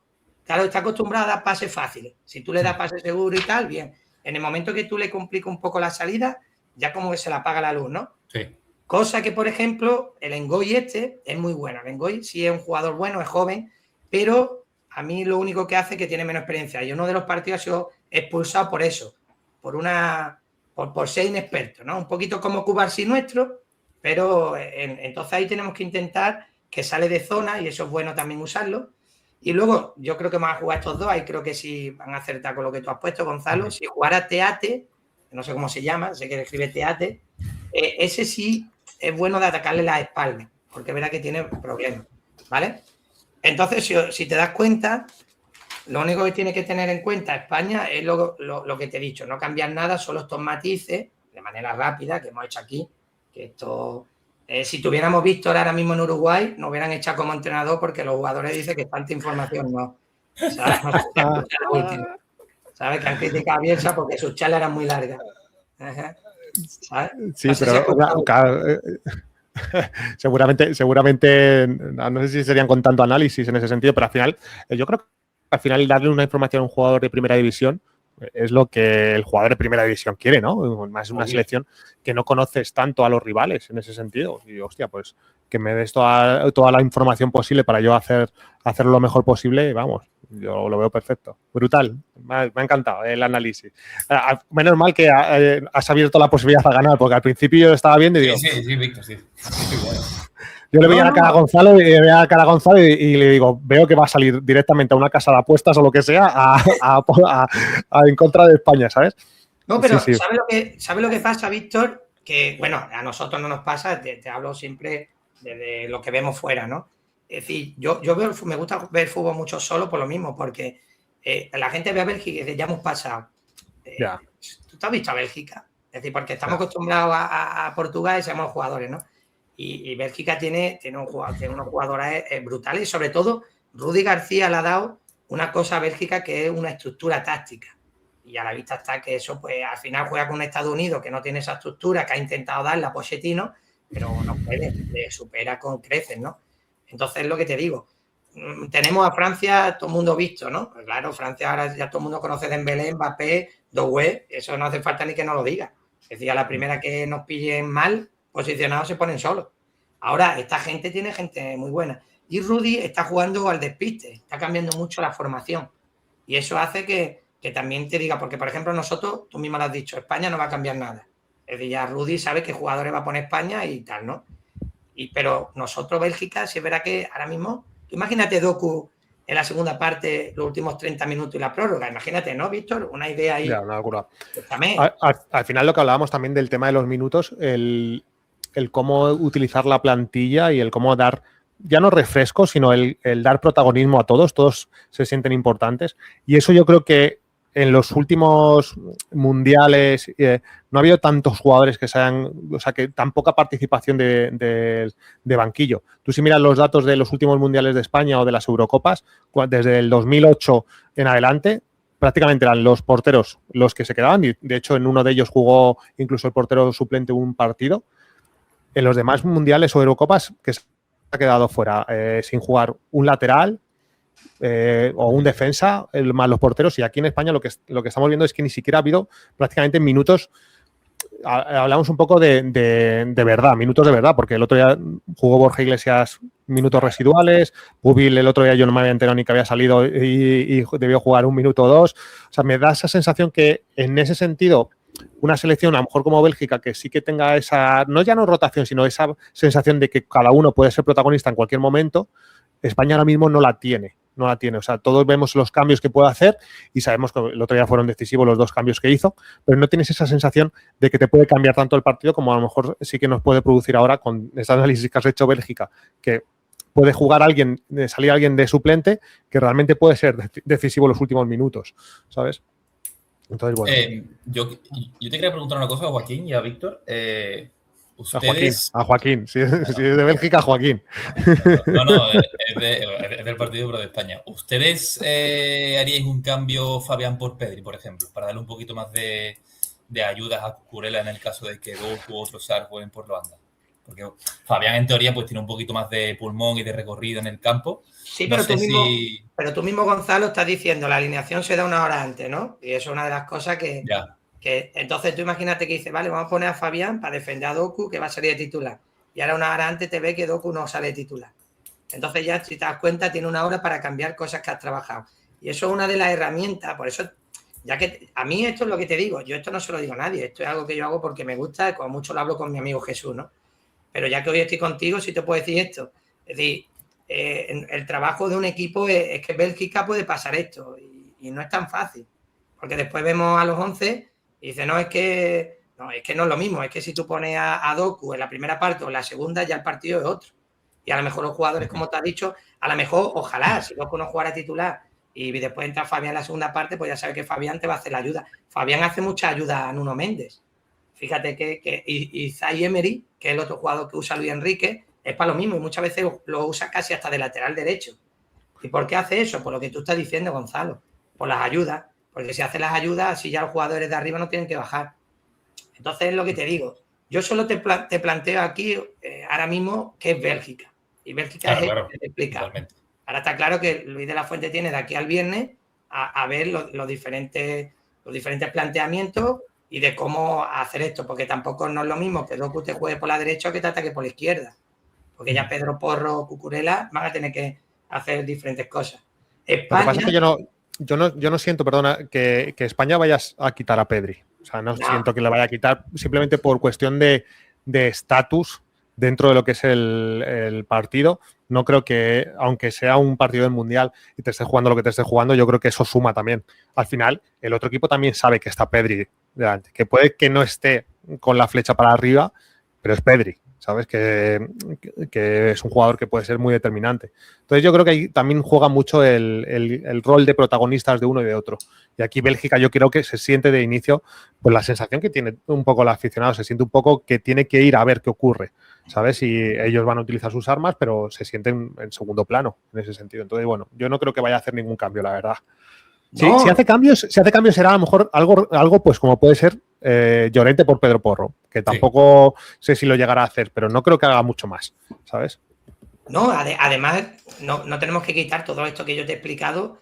claro, está acostumbrado a dar pases fáciles. Si tú le das pases seguros y tal, bien. En el momento que tú le complicas un poco la salida, ya como que se le apaga la luz, ¿no? Sí. Cosa que, por ejemplo, el Ngoy es muy bueno. El Ngoy sí es un jugador bueno, es joven, pero a mí lo único que hace es que tiene menos experiencia. Y uno de los partidos ha sido expulsado por eso, por ser inexperto, ¿no? Un poquito como Cubarsí nuestro, pero entonces ahí tenemos que intentar que sale de zona y eso es bueno también usarlo. Y luego yo creo que van a jugar estos dos, ahí creo que sí van a acertar con lo que tú has puesto, Gonzalo. Si jugara Teate, no sé cómo se llama, sé que le escribe Teate, ese sí es bueno de atacarle la espalda, porque verá que tiene problemas, ¿vale? Entonces, si te das cuenta, lo único que tiene que tener en cuenta España es lo que te he dicho, no cambiar nada, solo estos matices, de manera rápida, que hemos hecho aquí, que esto... si tuviéramos Víctor ahora mismo en Uruguay, nos hubieran echado como entrenador porque los jugadores dicen que tanta información no. ¿Sabes? ¿Sabes? Que han criticado a Bielsa porque sus charlas eran muy largas. ¿Sabes? Sí, pero claro, seguramente, no sé si serían con tanto análisis en ese sentido, pero al final, yo creo que al final darle una información a un jugador de primera división Es lo que el jugador de primera división quiere, ¿no? Más una selección que no conoces tanto a los rivales en ese sentido. Y, hostia, pues que me des toda la información posible para yo hacerlo lo mejor posible, vamos, yo lo veo perfecto. Brutal. Me ha encantado el análisis. Menos mal que has abierto la posibilidad a ganar, porque al principio yo estaba viendo y digo... Sí, Víctor, sí. Yo le veía la cara a Gonzalo y le digo, veo que va a salir directamente a una casa de apuestas o lo que sea en contra de España, ¿sabes? No, pero sí. ¿Sabe lo que pasa, Víctor? Que, bueno, a nosotros no nos pasa, te hablo siempre desde lo que vemos fuera, ¿no? Es decir, me gusta ver fútbol mucho solo por lo mismo, porque la gente ve a Bélgica y dice, ya hemos pasado. ¿Tú te has visto a Bélgica? Es decir, porque estamos acostumbrados a Portugal y somos jugadores, ¿no? Y Bélgica tiene unos jugadores brutales y sobre todo Rudi García le ha dado una cosa a Bélgica que es una estructura táctica. Y a la vista está que eso, pues al final juega con un Estados Unidos que no tiene esa estructura, que ha intentado darle a Pochettino, pero no puede, le supera con creces, ¿no? Entonces, lo que te digo, tenemos a Francia, todo el mundo visto, ¿no? Pues claro, Francia ahora ya todo el mundo conoce Dembélé, Mbappé, Doué, eso no hace falta ni que nos lo diga. Es decir, a la primera que nos pillen mal posicionados se ponen solos. Ahora, esta gente tiene gente muy buena. Y Rudi está jugando al despiste, está cambiando mucho la formación. Y eso hace que también te diga, porque por ejemplo nosotros, tú mismo lo has dicho, España no va a cambiar nada. Es decir, ya Rudi sabe qué jugadores va a poner España y tal, ¿no? Pero nosotros, Bélgica, sí es verdad que ahora mismo, imagínate Doku en la segunda parte, los últimos 30 minutos y la prórroga. Imagínate, ¿no, Víctor? Una idea ahí. Ya, una locura. Al final lo que hablábamos también del tema de los minutos, el cómo utilizar la plantilla y el cómo dar, ya no refresco, sino el dar protagonismo a todos se sienten importantes. Y eso yo creo que en los últimos mundiales no ha habido tantos jugadores que que tan poca participación de banquillo. Tú si miras los datos de los últimos mundiales de España o de las Eurocopas, desde el 2008 en adelante, prácticamente eran los porteros los que se quedaban y de hecho en uno de ellos jugó incluso el portero suplente un partido. En los demás mundiales o Eurocopas que se ha quedado fuera sin jugar un lateral o un defensa, más los porteros, y aquí en España lo que estamos viendo es que ni siquiera ha habido prácticamente minutos. Hablamos un poco de verdad, minutos de verdad, porque el otro día jugó Borja Iglesias minutos residuales, Pubil el otro día yo no me había enterado ni que había salido y debió jugar un minuto o dos. O sea, me da esa sensación que en ese sentido una selección a lo mejor como Bélgica que sí que tenga esa, no ya no rotación, sino esa sensación de que cada uno puede ser protagonista en cualquier momento, España ahora mismo no la tiene. O sea, todos vemos los cambios que puede hacer y sabemos que el otro día fueron decisivos los dos cambios que hizo, pero no tienes esa sensación de que te puede cambiar tanto el partido como a lo mejor sí que nos puede producir ahora con este análisis que has hecho Bélgica, que puede jugar salir alguien de suplente que realmente puede ser decisivo en los últimos minutos, ¿sabes? Entonces, bueno. Yo te quería preguntar una cosa a Joaquín y a Víctor. A Joaquín. Si es de Bélgica, Joaquín. No, es del partido, pero de España. ¿Ustedes haríais un cambio Fabián por Pedri, por ejemplo, para darle un poquito más de ayudas a Cucurella en el caso de que dos u otros SAR jueguen por la banda? Porque Fabián, en teoría, pues tiene un poquito más de pulmón y de recorrido en el campo. Sí, pero tú mismo, Gonzalo, estás diciendo la alineación se da una hora antes, ¿no? Y eso es una de las cosas que entonces tú imagínate que dices, vale, vamos a poner a Fabián para defender a Doku, que va a salir de titular. Y ahora una hora antes te ve que Doku no sale de titular. Entonces ya, si te das cuenta, tiene una hora para cambiar cosas que has trabajado. Y eso es una de las herramientas. Por eso, ya que a mí esto es lo que te digo. Yo esto no se lo digo a nadie. Esto es algo que yo hago porque me gusta. Como mucho lo hablo con mi amigo Jesús, ¿no? Pero ya que hoy estoy contigo, sí te puedo decir esto. Es decir, el trabajo de un equipo es que Bélgica puede pasar esto. Y no es tan fácil. Porque después vemos a los 11 y dice, es que no es lo mismo, es que si tú pones a Doku en la primera parte o en la segunda, ya el partido es otro. Y a lo mejor los jugadores, como te has dicho, a lo mejor, ojalá, si Doku no jugara titular y después entra Fabián en la segunda parte, pues ya sabes que Fabián te va a hacer la ayuda. Fabián hace mucha ayuda a Nuno Méndez. Fíjate que Zay Emery, que es el otro jugador que usa Luis Enrique, es para lo mismo y muchas veces lo usa casi hasta de lateral derecho. ¿Y por qué hace eso? Por lo que tú estás diciendo, Gonzalo, por las ayudas. Porque si hace las ayudas, así ya los jugadores de arriba no tienen que bajar. Entonces es lo que te digo. Yo solo te planteo aquí ahora mismo qué es Bélgica. Y Bélgica es explicado. Ahora está claro que Luis de la Fuente tiene de aquí al viernes a ver los diferentes los diferentes planteamientos y de cómo hacer esto, porque tampoco no es lo mismo que Doku te juegue por la derecha o que te ataque por la izquierda, porque ya Pedro Porro o Cucurella van a tener que hacer diferentes cosas. España, lo que pasa es que yo no siento, perdona, que España vaya a quitar a Pedri. O sea, no siento que le vaya a quitar simplemente por cuestión de estatus dentro de lo que es el partido. No creo que, aunque sea un partido del Mundial y te estés jugando lo que te estés jugando, yo creo que eso suma también. Al final, el otro equipo también sabe que está Pedri delante, que puede que no esté con la flecha para arriba, pero es Pedri, ¿sabes? Que es un jugador que puede ser muy determinante. Entonces yo creo que ahí también juega mucho el rol de protagonistas de uno y de otro. Y aquí Bélgica yo creo que se siente de inicio, pues la sensación que tiene un poco el aficionado, se siente un poco que tiene que ir a ver qué ocurre, ¿sabes? Y ellos van a utilizar sus armas, pero se sienten en segundo plano en ese sentido. Entonces, bueno, yo no creo que vaya a hacer ningún cambio, la verdad. No. Si hace cambios será a lo mejor algo pues como puede ser Llorente por Pedro Porro, que tampoco sé si lo llegará a hacer, pero no creo que haga mucho más, ¿sabes? No, además no tenemos que quitar todo esto que yo te he explicado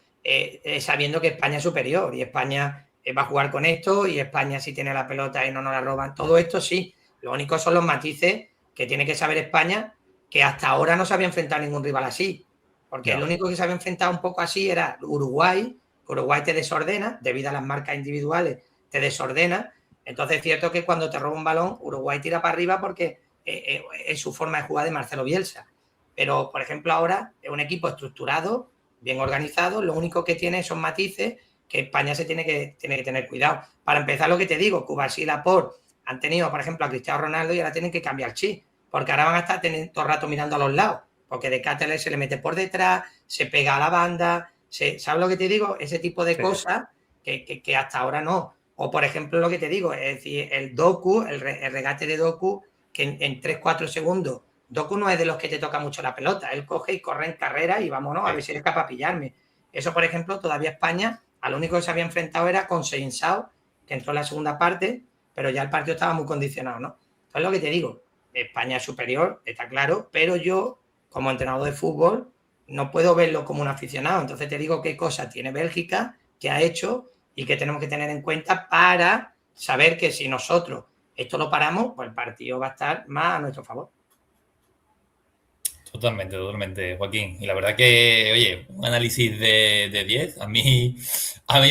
sabiendo que España es superior y España va a jugar con esto y España si tiene la pelota y no nos la roban. Todo esto sí, lo único son los matices que tiene que saber España, que hasta ahora no se había enfrentado a ningún rival así, porque el único que se había enfrentado un poco así era Uruguay. Uruguay te desordena, debido a las marcas individuales, te desordena. Entonces es cierto que cuando te roba un balón, Uruguay tira para arriba porque es su forma de jugar de Marcelo Bielsa. Pero, por ejemplo, ahora es un equipo estructurado, bien organizado, lo único que tiene son matices que España se tiene que tener cuidado. Para empezar, lo que te digo, Cubarsí y Laporte han tenido, por ejemplo, a Cristiano Ronaldo y ahora tienen que cambiar chip, porque ahora van a estar todo el rato mirando a los lados, porque de Cáceres se le mete por detrás, se pega a la banda, ¿sabes lo que te digo? Ese tipo de cosas que hasta ahora no. O, por ejemplo, lo que te digo, es decir, el Doku, el regate de Doku, que en 3-4 segundos, Doku no es de los que te toca mucho la pelota, él coge y corre en carrera y vámonos, a ver si eres capaz de pillarme. Eso, por ejemplo, todavía España, a lo único que se había enfrentado era con Seinsao, que entró en la segunda parte, pero ya el partido estaba muy condicionado, ¿no? Entonces, lo que te digo, España es superior, está claro, pero yo, como entrenador de fútbol, no puedo verlo como un aficionado. Entonces te digo qué cosa tiene Bélgica, qué ha hecho y qué tenemos que tener en cuenta para saber que si nosotros esto lo paramos, pues el partido va a estar más a nuestro favor. Totalmente, Joaquín. Y la verdad que, oye, un análisis de 10. A mí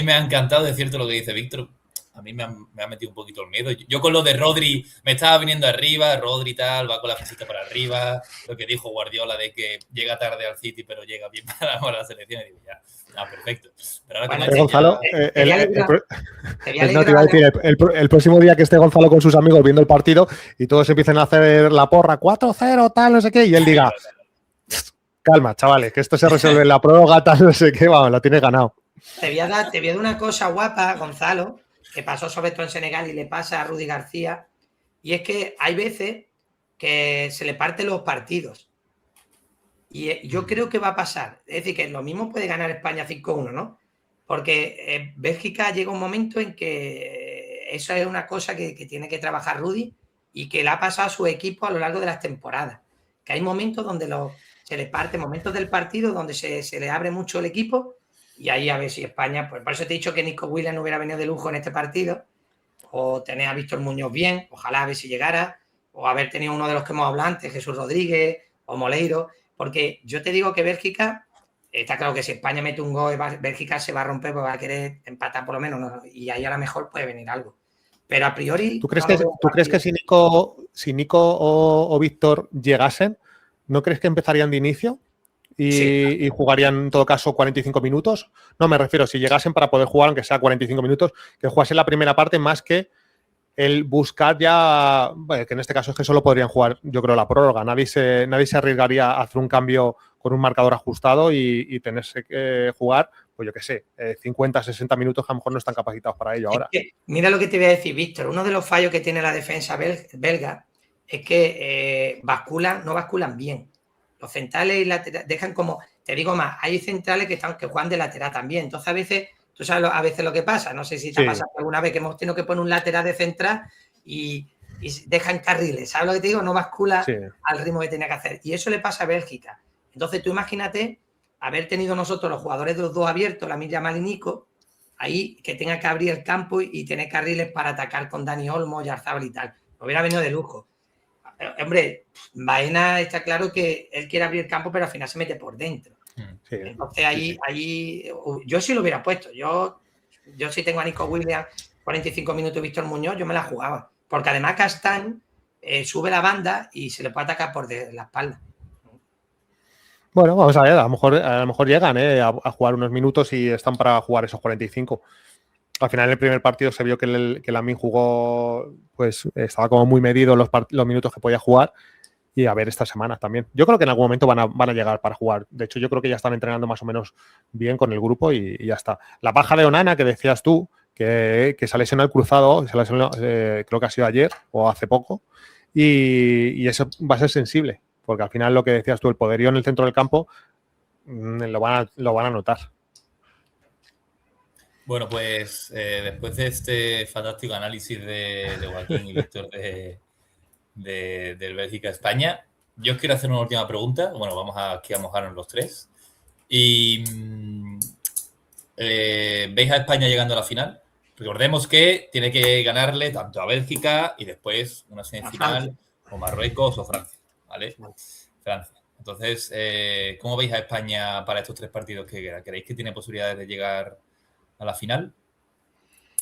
me ha encantado decirte lo que dice Víctor. A mí me ha metido un poquito el miedo. Yo con lo de Rodri me estaba viniendo arriba, Rodri tal, va con la física para arriba. Lo que dijo Guardiola de que llega tarde al City, pero llega bien para la selección. Y digo, ya, perfecto. Pero ahora bueno, Gonzalo, el próximo día que esté Gonzalo con sus amigos viendo el partido y todos empiecen a hacer la porra, 4-0, tal, no sé qué, y él diga, calma, chavales, que esto se resuelve en la prórroga, tal, no sé qué, vamos, la tienes ganado. Te voy a dar una cosa guapa, Gonzalo, que pasó sobre todo en Senegal y le pasa a Rudy García, y es que hay veces que se le parten los partidos. Y yo creo que va a pasar. Es decir, que lo mismo puede ganar España 5-1, ¿no? Porque Bélgica llega un momento en que eso es una cosa que tiene que trabajar Rudy y que le ha pasado a su equipo a lo largo de las temporadas. Que hay momentos donde se le parte, momentos del partido donde se le abre mucho el equipo y ahí a ver si España, pues por eso te he dicho que Nico Williams no hubiera venido de lujo en este partido, o tener a Víctor Muñoz bien, ojalá a ver si llegara, o haber tenido uno de los que hemos hablado antes, Jesús Rodríguez o Moleiro, porque yo te digo que Bélgica, está claro que si España mete un gol, Bélgica se va a romper, porque va a querer empatar por lo menos, ¿no? Y ahí a lo mejor puede venir algo. Pero a priori... ¿Tú crees que si Nico o Víctor llegasen, no crees que empezarían de inicio? Y jugarían en todo caso 45 minutos. No, me refiero, si llegasen para poder jugar, aunque sea 45 minutos, que jugasen la primera parte más que el buscar ya, bueno, que en este caso es que solo podrían jugar, yo creo, la prórroga. Nadie se arriesgaría a hacer un cambio con un marcador ajustado y tenerse que jugar, pues yo qué sé, 50, 60 minutos que a lo mejor no están capacitados para ello ahora. Mira lo que te voy a decir, Víctor. Uno de los fallos que tiene la defensa belga es que no basculan bien. Los centrales y laterales dejan como, te digo más, hay centrales que juegan de lateral también. Entonces, a veces, tú sabes a veces lo que pasa. No sé si te ha pasado alguna vez que hemos tenido que poner un lateral de central y dejan carriles. ¿Sabes lo que te digo? No bascula al ritmo que tenía que hacer. Y eso le pasa a Bélgica. Entonces, tú imagínate haber tenido nosotros los jugadores de los dos abiertos, Lamine Yamal y Nico, ahí que tenga que abrir el campo y tener carriles para atacar con Dani Olmo, Yarzábal y tal. Me hubiera venido de lujo. Hombre, Baena está claro que él quiere abrir el campo, pero al final se mete por dentro. Sí, Entonces ahí yo sí lo hubiera puesto. Yo sí tengo a Nico Williams 45 minutos Víctor Muñoz, yo me la jugaba. Porque además Castán sube la banda y se le puede atacar por la espalda. Bueno, vamos a ver, a lo mejor llegan a jugar unos minutos y están para jugar esos 45. Al final, en el primer partido se vio que Lamine jugó, pues estaba como muy medido los minutos que podía jugar. Y a ver esta semana también. Yo creo que en algún momento van a llegar para jugar. De hecho, yo creo que ya están entrenando más o menos bien con el grupo y ya está. La baja de Onana, que decías tú, que se ha lesionado el cruzado, creo que ha sido ayer o hace poco, y eso va a ser sensible, porque al final lo que decías tú, el poderío en el centro del campo, lo van a notar. Bueno, pues después de este fantástico análisis de Joaquín y Víctor del Bélgica-España, yo os quiero hacer una última pregunta. Bueno, vamos aquí a mojarnos los tres. Y ¿veis a España llegando a la final? Recordemos que tiene que ganarle tanto a Bélgica y después una semifinal o Marruecos o Francia, ¿vale? Francia. Entonces, ¿cómo veis a España para estos 3 partidos que quedan? ¿Creéis que tiene posibilidades de llegar a la final?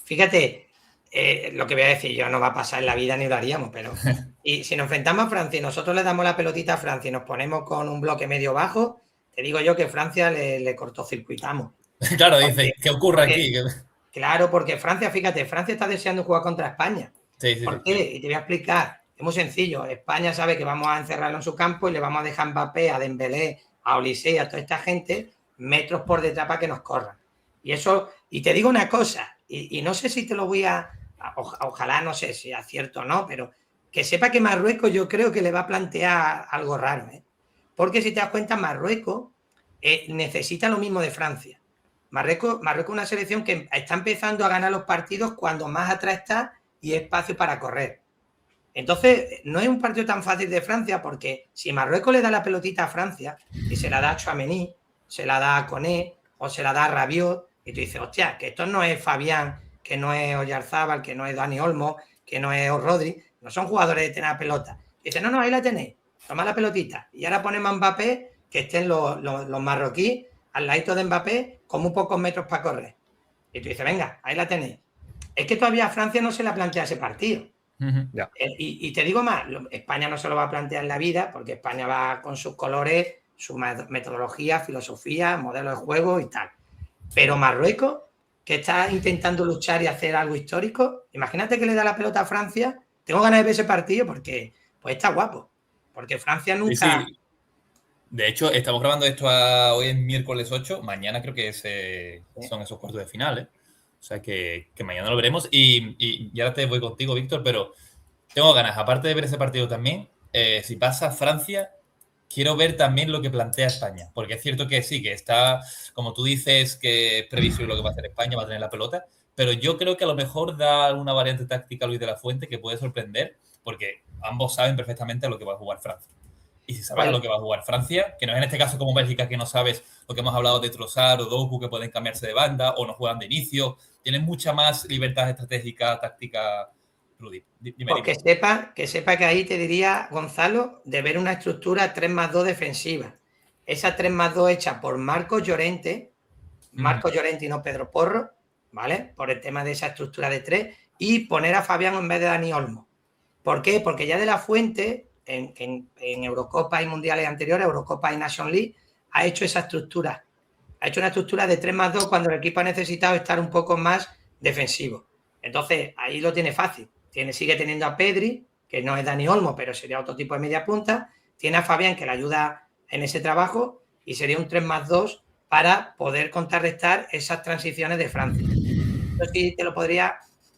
Fíjate, lo que voy a decir yo no va a pasar en la vida ni lo haríamos, pero y si nos enfrentamos a Francia y nosotros le damos la pelotita a Francia y nos ponemos con un bloque medio bajo, te digo yo que Francia le cortocircuitamos. Claro, dice, ¿qué ocurre aquí? Claro, porque Francia, fíjate, Francia está deseando jugar contra España. Sí, ¿Por qué? Y te voy a explicar. Es muy sencillo. España sabe que vamos a encerrarlo en su campo y le vamos a dejar a Mbappé, a Dembélé, a Olise, a toda esta gente metros por detrás para que nos corran. Y eso, y te digo una cosa, y no sé si te lo voy ojalá, no sé si acierto o no, pero que sepa que Marruecos yo creo que le va a plantear algo raro, ¿eh? Porque si te das cuenta, Marruecos necesita lo mismo de Francia. Marruecos es una selección que está empezando a ganar los partidos cuando más atrás está y espacio para correr. Entonces, no es un partido tan fácil de Francia porque si Marruecos le da la pelotita a Francia y se la da a Tchouaméni, se la da a Koné o se la da a Rabiot y tú dices, hostia, que esto no es Fabián, que no es Oyarzábal, que no es Dani Olmo, que no es Rodri, no son jugadores de tener la pelota. Y dice, no, ahí la tenéis, toma la pelotita. Y ahora ponemos a Mbappé, que estén los marroquíes al ladito de Mbappé con muy pocos metros para correr. Y tú dices, venga, ahí la tenéis. Es que todavía a Francia no se la plantea ese partido. Ya. Y te digo más, España no se lo va a plantear en la vida porque España va con sus colores, su metodología, filosofía, modelo de juego y tal. Pero Marruecos, que está intentando luchar y hacer algo histórico, imagínate que le da la pelota a Francia. Tengo ganas de ver ese partido porque pues está guapo. Porque Francia nunca... Sí. De hecho, estamos grabando esto hoy es miércoles 8. Mañana creo que son esos cuartos de final, ¿eh? O sea que mañana lo veremos. Y ahora te voy contigo, Víctor, pero tengo ganas, aparte de ver ese partido también, si pasa Francia, quiero ver también lo que plantea España. Porque es cierto que sí, que está, como tú dices, que es previsible lo que va a hacer España, va a tener la pelota. Pero yo creo que a lo mejor da una variante táctica Luis de la Fuente que puede sorprender, porque ambos saben perfectamente a lo que va a jugar Francia. Y si sabes a lo que va a jugar Francia, que no es en este caso como Bélgica, que no sabes lo que hemos hablado de Trossard o Doku, que pueden cambiarse de banda o no juegan de inicio, tienen mucha más libertad estratégica, táctica. Rudy, dime. Pues que sepa que ahí te diría, Gonzalo, de ver una estructura 3+2 defensiva. Esa 3+2 hecha por Marcos Llorente y no Pedro Porro, ¿vale? Por el tema de esa estructura de 3 y poner a Fabián en vez de Dani Olmo. ¿Por qué? Porque ya de la Fuente, en Eurocopa y mundiales anteriores, Eurocopa y Nation League, ha hecho esa estructura. Ha hecho una estructura de 3+2 cuando el equipo ha necesitado estar un poco más defensivo. Entonces, ahí lo tiene fácil. Sigue teniendo a Pedri, que no es Dani Olmo, pero sería otro tipo de media punta. Tiene a Fabián, que le ayuda en ese trabajo, y sería un 3+2 para poder contrarrestar esas transiciones de Francia. Yo sí te lo podría,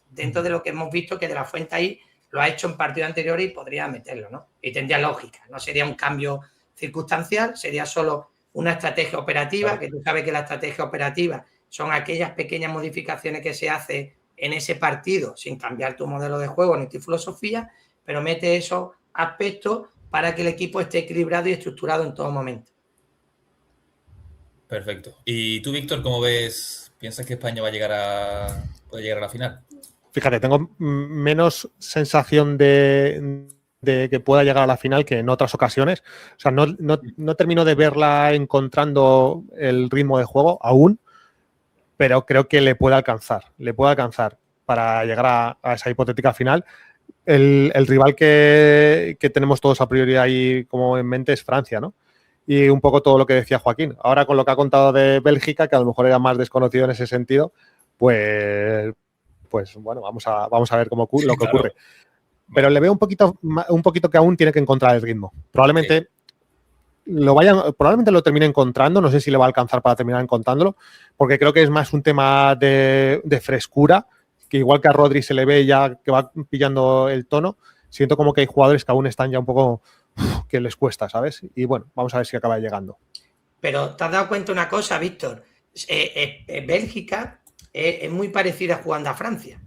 dentro de lo que hemos visto, que de la Fuente ahí lo ha hecho en partidos anteriores y podría meterlo, ¿no? Y tendría lógica. No sería un cambio circunstancial, sería solo una estrategia operativa, claro. Que tú sabes que la estrategia operativa son aquellas pequeñas modificaciones que se hacen en ese partido sin cambiar tu modelo de juego ni tu filosofía, pero mete esos aspectos para que el equipo esté equilibrado y estructurado en todo momento. Perfecto. ¿Y tú, Víctor, cómo ves ¿Piensas que España puede llegar a la final? Fíjate, tengo menos sensación de que pueda llegar a la final que en otras ocasiones. O sea, no termino de verla encontrando el ritmo de juego aún, pero creo que le puede alcanzar para llegar a esa hipotética final. El rival que tenemos todos a priori ahí como en mente es Francia, ¿no? Y un poco todo lo que decía Joaquín. Ahora con lo que ha contado de Bélgica, que a lo mejor era más desconocido en ese sentido, pues bueno, vamos a ver lo que claro. ocurre. Pero le veo un poquito que aún tiene que encontrar el ritmo. Probablemente lo termine encontrando, no sé si le va a alcanzar para terminar encontrándolo, porque creo que es más un tema de frescura, que igual que a Rodri se le ve ya que va pillando el tono, siento como que hay jugadores que aún están ya un poco que les cuesta, ¿sabes? Y bueno, vamos a ver si acaba llegando. Pero ¿te has dado cuenta una cosa, Víctor? Bélgica es muy parecida jugando a Francia.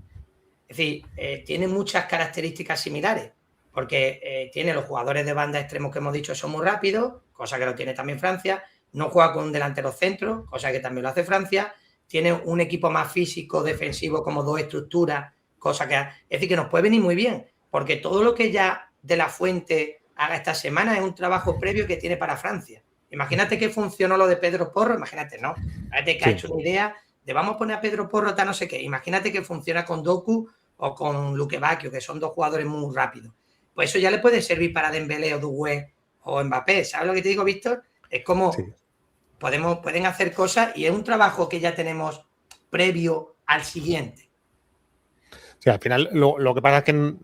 Es decir, tiene muchas características similares, porque tiene los jugadores de banda extremos que hemos dicho son muy rápidos, cosa que lo tiene también Francia. No juega con un delantero centro, cosa que también lo hace Francia. Tiene un equipo más físico, defensivo, como dos estructuras, cosa que... Es decir, que nos puede venir muy bien, porque todo lo que ya De la Fuente haga esta semana es un trabajo previo que tiene para Francia. Imagínate que funcionó lo de Pedro Porro, imagínate, ¿no? Imagínate que ha hecho una idea de vamos a poner a Pedro Porro tal no sé qué. Imagínate que funciona con Doku o con Luque Bacchio, que son dos jugadores muy rápidos. Pues eso ya le puede servir para Dembélé o Doué o Mbappé. ¿Sabes lo que te digo, Víctor? Es como pueden hacer cosas y es un trabajo que ya tenemos previo al siguiente. Sí, al final lo que pasa es que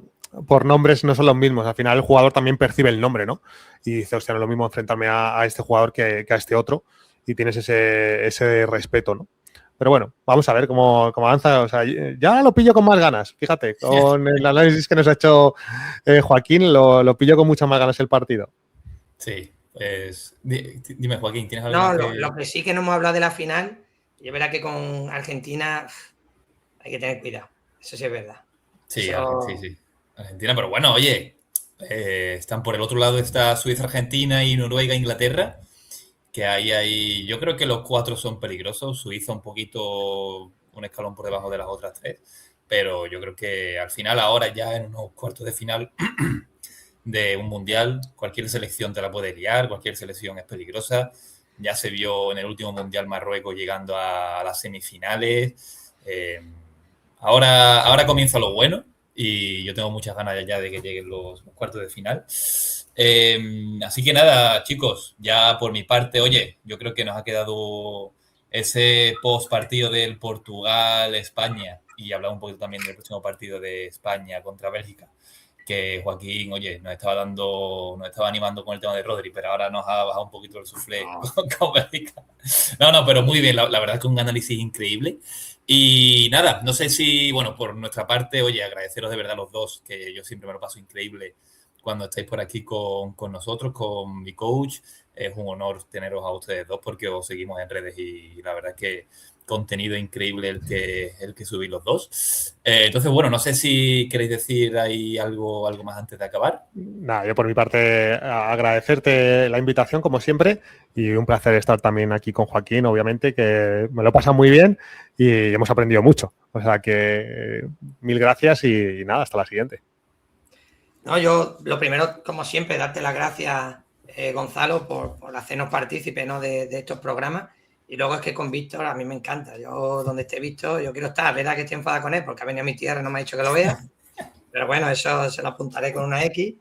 por nombres no son los mismos. Al final el jugador también percibe el nombre, ¿no? Y dice, hostia, no es lo mismo enfrentarme a este jugador que a este otro. Y tienes ese respeto, ¿no? Pero bueno, vamos a ver cómo avanza. O sea, ya lo pillo con más ganas, fíjate. Con el análisis que nos ha hecho Joaquín, lo pillo con muchas más ganas el partido. Sí, pues dime, Joaquín, ¿tienes algo No, lo que sí que no hemos hablado de la final, y es verdad que con Argentina hay que tener cuidado. Eso sí es verdad. Sí, sí. Argentina, pero bueno, oye, están por el otro lado, está Suiza, Argentina y Noruega, Inglaterra, que ahí yo creo que los 4 son peligrosos. Suiza un poquito, un escalón por debajo de las otras 3, pero yo creo que al final ahora ya en unos cuartos de final de un mundial, cualquier selección te la puede liar, cualquier selección es peligrosa. Ya se vio en el último mundial Marruecos llegando a las semifinales. Ahora comienza lo bueno y yo tengo muchas ganas ya de que lleguen los cuartos de final. Así que nada, chicos, ya por mi parte, oye, yo creo que nos ha quedado ese post partido del Portugal-España y hablar un poquito también del próximo partido de España contra Bélgica, que Joaquín, oye, nos estaba animando con el tema de Rodri, pero ahora nos ha bajado un poquito el suflé con Bélgica. No, pero muy bien, la verdad es que un análisis increíble. Y nada, no sé si, bueno, por nuestra parte, oye, agradeceros de verdad a los dos, que yo siempre me lo paso increíble cuando estáis por aquí con nosotros, con mi coach. Es un honor teneros a ustedes dos porque os seguimos en redes y la verdad es que contenido increíble el que subís los dos. Entonces, bueno, no sé si queréis decir ahí algo más antes de acabar. Nada, yo por mi parte agradecerte la invitación como siempre y un placer estar también aquí con Joaquín, obviamente, que me lo pasa muy bien y hemos aprendido mucho. O sea que mil gracias y nada, hasta la siguiente. No, yo lo primero, como siempre, darte las gracias, Gonzalo, por hacernos partícipes, ¿no? de estos programas. Y luego es que con Víctor a mí me encanta. Yo, donde esté Víctor, yo quiero estar. Verdad que estoy enfadada con él porque ha venido a mi tierra y no me ha dicho que lo vea. Pero bueno, eso se lo apuntaré con una X.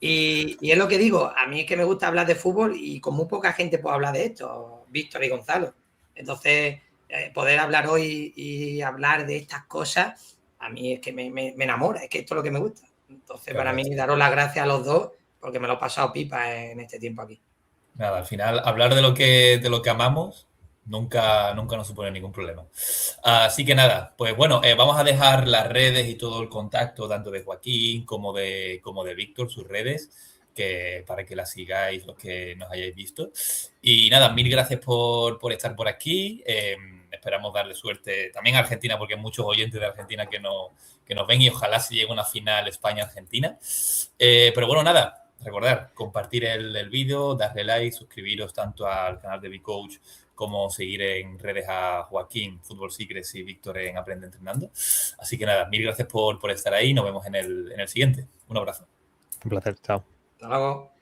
Y es lo que digo, a mí es que me gusta hablar de fútbol y con muy poca gente puedo hablar de esto, Víctor y Gonzalo. Entonces, poder hablar hoy y hablar de estas cosas, a mí es que me enamora, es que esto es lo que me gusta. Entonces, claro, para mí, daros las gracias a los dos porque me lo he pasado pipa en este tiempo aquí. Nada, al final, hablar de lo que amamos nunca nos supone ningún problema. Así que nada, pues bueno, vamos a dejar las redes y todo el contacto, tanto de Joaquín como de Víctor, sus redes, para que las sigáis los que nos hayáis visto. Y nada, mil gracias por estar por aquí. Esperamos darle suerte también a Argentina, porque hay muchos oyentes de Argentina que nos ven y ojalá se llegue a una final España-Argentina. Pero bueno, nada. recordar, compartir el vídeo, darle like, suscribiros tanto al canal de BCoach como seguir en redes a Joaquín, Football Secrets y Víctor en Aprende Entrenando. Así que nada, mil gracias por estar ahí. Nos vemos en el siguiente. Un abrazo. Un placer. Chao. Hasta luego.